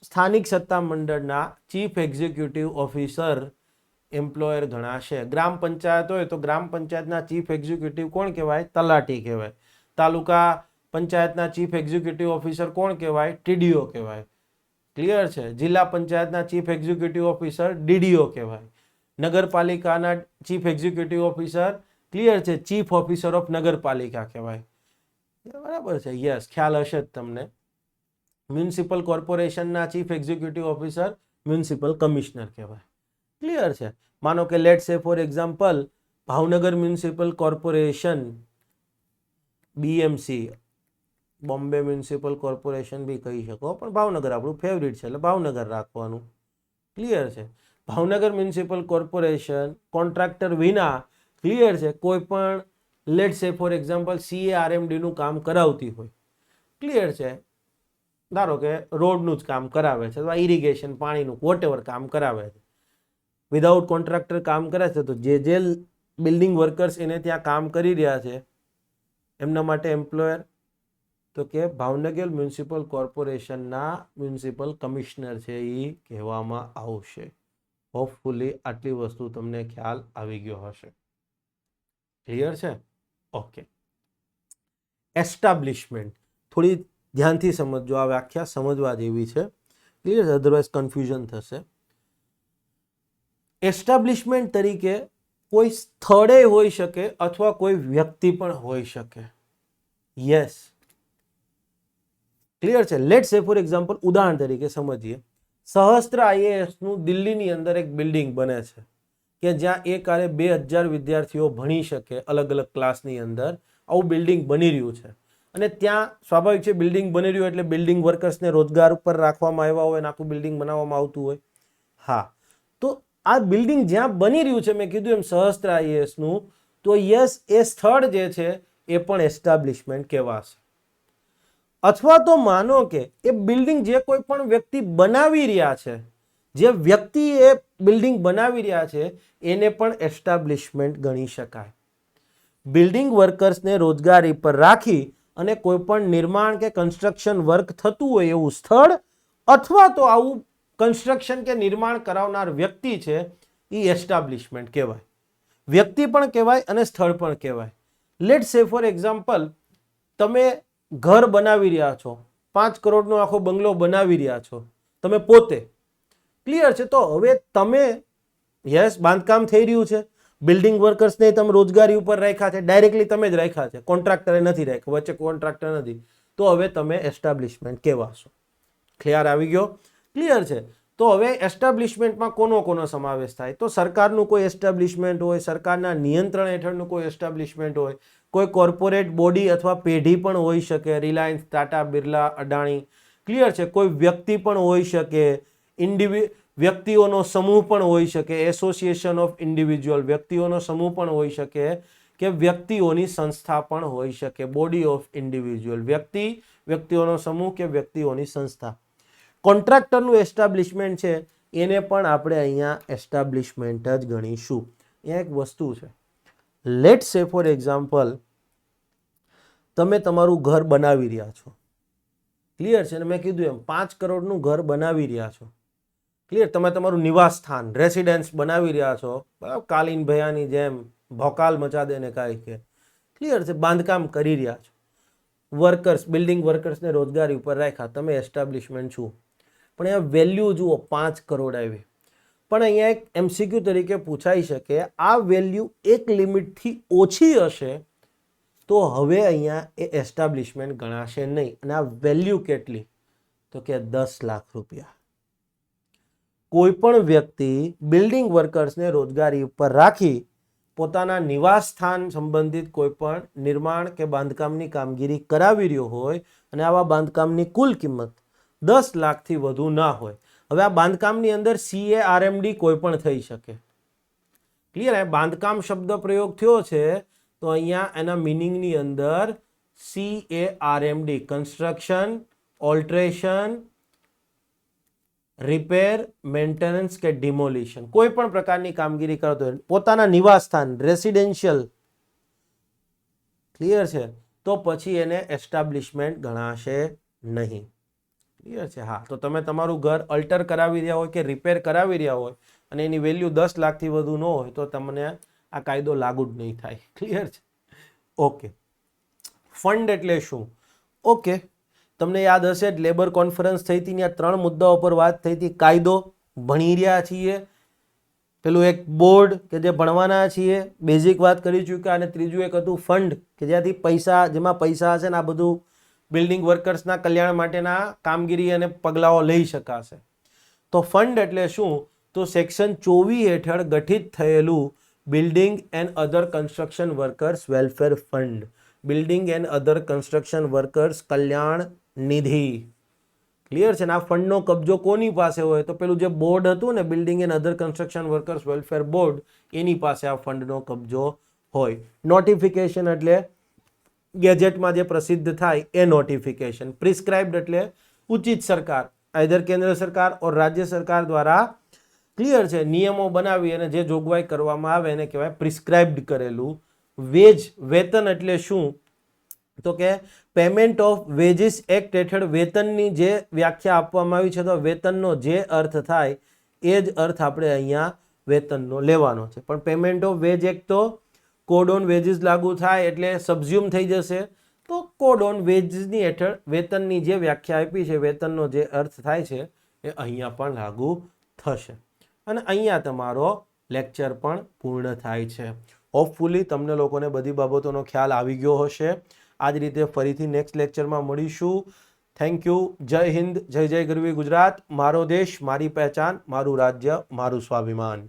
સ્થાનિક સત્તા મંડળના ચીફ એક્ઝિક્યુટિવ ઓફિસર એમ્પ્લોયર ગણાશે. ગ્રામ પંચાયત હોય તો ગ્રામ પંચાયતના ચીફ એક્ઝિક્યુટિવ કોણ કહેવાય? તલાટી કહેવાય. તાલુકા પંચાયતના ચીફ એક્ઝિક્યુટિવ ઓફિસર કોણ કહેવાય? ટીડીઓ કહેવાય. ક્લિયર છે? જિલ્લા પંચાયતના ચીફ એક્ઝિક્યુટિવ ઓફિસર ડીડીઓ કહેવાય. નગરપાલિકાના ચીફ એક્ઝિક્યુટિવ ઓફિસર, ક્લિયર છે, ચીફ ઓફિસર ઓફ નગરપાલિકા કહેવાય. બરાબર છે? યસ, ખ્યાલ હશે જ તમને. મ્યુનિસિપલ કોર્પોરેશનના chief executive officer municipal commissioner કહેવાય. ક્લિયર છે? માનો કે let say for example Bhavnagar municipal corporation, BMC, Bombay municipal corporation બી કહી શકો, પણ ભાવનગર આપણું ફેવરિટ છે એટલે ભાવનગર રાખવાનું. ક્લિયર છે? ભાવનગર મ્યુનિસિપલ કોર્પોરેશન કોન્ટ્રાક્ટર વિના, ક્લિયર છે, કોઈ પણ લેટ સે ફોર એક્ઝામ્પલ CARMDનું કામ કરાવતી હોય, ક્લિયર છે, ધારો કે રોડનું જ કામ કરાવે છે અથવા ઇરિગેશન પાણીનું વોટેવર કામ કરાવે છે, વિધાઉટ કોન્ટ્રાક્ટર કામ કરે છે, તો જે બિલ્ડિંગ વર્કર્સ એને ત્યાં કામ કરી રહ્યા છે એમના માટે એમ્પ્લોયર તો કે ભાવનગર મ્યુનિસિપલ કોર્પોરેશનના મ્યુનિસિપલ કમિશનર છે એ કહેવામાં આવશે. હોપફુલી આટલી વસ્તુ તમને ખ્યાલ આવી ગયો હશે. ક્લિયર છે? ઓકે. એસ્ટાબ્લિશમેન્ટ થોડી ધ્યાનથી સમજો, આ વ્યાખ્યા સમજવા જેવી છે. ક્લિયર છે? અધરવાઇઝ કન્ફ્યુઝન થશે. એસ્ટાબ્લિશમેન્ટ તરીકે કોઈ સ્થળે હોઈ શકે અથવા કોઈ વ્યક્તિ પણ હોઈ શકે. યસ, ક્લિયર છે? લેટ સે ફોર એક્ઝામ્પલ ઉદાહરણ તરીકે સમજીએ. સહસ્ત્ર IAS નું દિલ્હીની અંદર એક બિલ્ડિંગ બને છે કે જ્યાં એકારે 2000 વિદ્યાર્થીઓ ભણી શકે અલગ અલગ ક્લાસની અંદર. આવું બિલ્ડિંગ બની રહ્યું છે અને ત્યાં સ્વાભાવિક છે બિલ્ડિંગ બની રહ્યું એટલે બિલ્ડિંગ વર્કર્સને રોજગાર ઉપર રાખવામાં આવ્યા હોય અને આખું બિલ્ડિંગ બનાવવામાં આવતું હોય. હા, તો આ બિલ્ડિંગ જ્યાં બની રહ્યું છે, મેં કીધું એમ સહસ્ત્ર IAS નું, તો યસ, એ સ્થળ જે છે એ પણ એસ્ટાબ્લિશમેન્ટ કહેવાશે. અથવા તો માનો કે એ બિલ્ડિંગ જે કોઈ પણ વ્યક્તિ બનાવી રહ્યા છે, જે વ્યક્તિ એ બિલ્ડિંગ બનાવી રહ્યા છે એને પણ એસ્ટાબ્લિશમેન્ટ ગણી શકાય. બિલ્ડિંગ વર્કર્સને રોજગારી પર રાખી અને કોઈ પણ નિર્માણ કે કન્સ્ટ્રક્શન વર્ક થતું હોય એવું સ્થળ અથવા તો આવું કન્સ્ટ્રક્શન કે નિર્માણ કરાવનાર વ્યક્તિ છે એ એસ્ટાબ્લિશમેન્ટ કહેવાય. વ્યક્તિ પણ કહેવાય અને સ્થળ પણ કહેવાય. લેટ સે ફોર એક્ઝામ્પલ તમે ઘર બનાવી રહ્યા છો, 5 કરોડનો આખો બંગલો બનાવી રહ્યા છો તમે પોતે. ક્લિયર છે? તો હવે તમે, યસ, બાંધકામ થઈ રહ્યું છે, બિલ્ડિંગ વર્કર્સને તમે રોજગારી ઉપર રાખ્યા છે, ડાયરેક્ટલી તમે જ રાખ્યા છે, કોન્ટ્રાક્ટરે નથી રાખ્યા, વચ્ચે કોન્ટ્રાક્ટર નથી, તો હવે તમે એસ્ટાબ્લિશમેન્ટ કહેવાશો. ખ્યાલ આવી ગયો? ક્લિયર છે? તો હવે એસ્ટાબ્લિશમેન્ટમાં કોનો સમાવેશ થાય? તો સરકારનું કોઈ એસ્ટાબ્લિશમેન્ટ હોય, સરકારના નિયંત્રણ હેઠળનું કોઈ એસ્ટાબ્લિશમેન્ટ હોય, કોઈ કોર્પોરેટ બોડી અથવા પેઢી પણ હોઈ શકે, રિલાયન્સ, ટાટા, બિરલા, અડાણી. ક્લિયર છે? કોઈ વ્યક્તિ પણ હોઈ શકે, વ્યક્તિઓનો સમૂહ પણ હોઈ શકે, એસોસિએશન ઓફ ઇન્ડિવિજ્યુઅલ, વ્યક્તિઓનો સમૂહ પણ હોઈ શકે કે વ્યક્તિઓની સંસ્થા પણ હોઈ શકે, બોડી ઓફ ઇન્ડિવિજ્યુઅલ, વ્યક્તિઓનો સમૂહ કે વ્યક્તિઓની સંસ્થા. કોન્ટ્રાક્ટરનું એસ્ટાબ્લિશમેન્ટ છે એને પણ આપણે અહીંયા એસ્ટાબ્લિશમેન્ટ જ ગણીશું. અહીંયા એક વસ્તુ છે, લેટ સે ફોર એક્ઝામ્પલ તમે તમારું ઘર બનાવી રહ્યા છો. ક્લિયર છે? અને મેં કીધું એમ 5 કરોડનું ઘર બનાવી રહ્યા છો. ક્લિયર? તમે તમારું નિવાસ સ્થાન, રેસિડેન્સ બનાવી રહ્યા છો, બરાબર, કાલીન ભયાની જેમ ભોકાલ મચા દે ને કાંઈ કે. ક્લિયર છે? બાંધકામ કરી રહ્યા છો, વર્કર્સ, બિલ્ડિંગ વર્કર્સને રોજગારી ઉપર રાખ્યા, તમે એસ્ટાબ્લિશમેન્ટ છો. પણ અહીંયા વેલ્યુ જુઓ, 5 કરોડ આવી. પણ અહીંયા એક MCQ તરીકે પૂછાઈ શકે, આ વેલ્યુ એક લિમિટથી ઓછી હશે તો હવે અહીંયા એ એસ્ટાબ્લિશમેન્ટ ગણાશે નહીં. અને આ વેલ્યુ કેટલી? તો કે 10 લાખ રૂપિયા. કોઈ પણ વ્યક્તિ બિલ્ડિંગ વર્કર્સને રોજગારી ઉપર રાખી પોતાના નિવાસ સ્થાન સંબંધિત કોઈ પણ નિર્માણ કે બાંધકામની કામગીરી કરાવી રહ્યો હોય અને આવા બાંધકામની કુલ કિંમત 10 લાખથી વધુ ના હોય. હવે આ બાંધકામની અંદર CARMD કોઈ પણ થઈ શકે. ક્લિયર? બાંધકામ શબ્દ પ્રયોગ થયો છે તો અહીંયા એના મિનિંગની અંદર CARMD construction, alteration, repair, maintenance કે ડિમોલિશન કોઈ પણ પ્રકારની કામગીરી કરતો હોય પોતાના નિવાસ સ્થાન રેસિડેન્શિયલ, ક્લિયર છે, તો પછી એને એસ્ટાબ્લિશમેન્ટ ગણાશે નહીં. ક્લિયર છે? હા, તો તમે તમારું ઘર અલ્ટર કરાવી રહ્યા હોય કે રિપેર કરાવી રહ્યા હોય અને એની વેલ્યુ 10 લાખથી વધુ ન હોય તો તમને આ કાયદો લાગુ જ નહીં થાય. ક્લિયર છે? ઓકે. ફંડ એટલે શું? ઓકે, તમને યાદ હશે લેબર કોન્ફરન્સ થઈ હતી, ત્યાં 3 મુદ્દાઓ પર વાત થઈ હતી. કાયદો ભણી રહ્યા છીએ, પેલું એક બોર્ડ કે જે ભણવાના છીએ, બેઝિક વાત કરી ચૂક્યા, અને ત્રીજું એક હતું ફંડ કે જ્યાંથી પૈસા, જેમાં પૈસા હશે ને આ બધું બિલ્ડિંગ વર્કર્સના કલ્યાણ માટેના કામગીરી અને પગલાઓ લઈ શકાશે. તો ફંડ એટલે શું? તો સેક્શન 24 હેઠળ ગઠિત થયેલું building and other construction workers welfare fund, building and other construction workers Kalyan Nidhi. Clear છે ને? આ ફંડનો કબજો કોની પાસે હોય? તો પેલું જે બોર્ડ હતું ને, building and other construction workers welfare board, એની પાસે આ ફંડનો કબજો હોય. નોટિફિકેશન એટલે ગેજેટમાં જે પ્રસિદ્ધ થાય એ નોટિફિકેશન. પ્રિસ્ક્રાઇબ્ડ એટલે ઉચિત સરકાર, આઈધર કેન્દ્ર સરકાર ઓર રાજ્ય સરકાર દ્વારા, ક્લિયર છે, નિયમો બનાવી અને જે જોગવાઈ કરવામાં આવે એને કહેવાય પ્રિસ્ક્રાઇબ્ડ કરેલું. વેજ, વેતન એટલે શું? તો કે પેમેન્ટ ઓફ વેજીસ એક્ટ હેઠળ વેતનની જે વ્યાખ્યા આપવામાં આવી છે, તો વેતનનો જે અર્થ થાય એ જ અર્થ આપણે અહીંયા વેતનનો લેવાનો છે. પણ પેમેન્ટ ઓફ વેજ એક્ટ તો કોડ ઓન વેજીસ લાગુ થાય એટલે સબઝ્યુમ થઈ જશે. તો કોડ ઓન વેજીસની હેઠળ વેતનની જે વ્યાખ્યા આપી છે, વેતનનો જે અર્થ થાય છે એ અહીંયા પણ લાગુ થશે. અને અહીંયા તમારો લેક્ચર પણ પૂર્ણ થાય છે. હોપફુલી તમને લોકોને બધી બાબતોનો ખ્યાલ આવી ગયો હશે. આ જ રીતે ફરીથી નેક્સ્ટ લેક્ચરમાં મળીશું. Thank you. જય હિન્દ, જય જય ગરવી ગુજરાત. મારો દેશ, મારી પહેચાન, મારું રાજ્ય, મારું સ્વાભિમાન.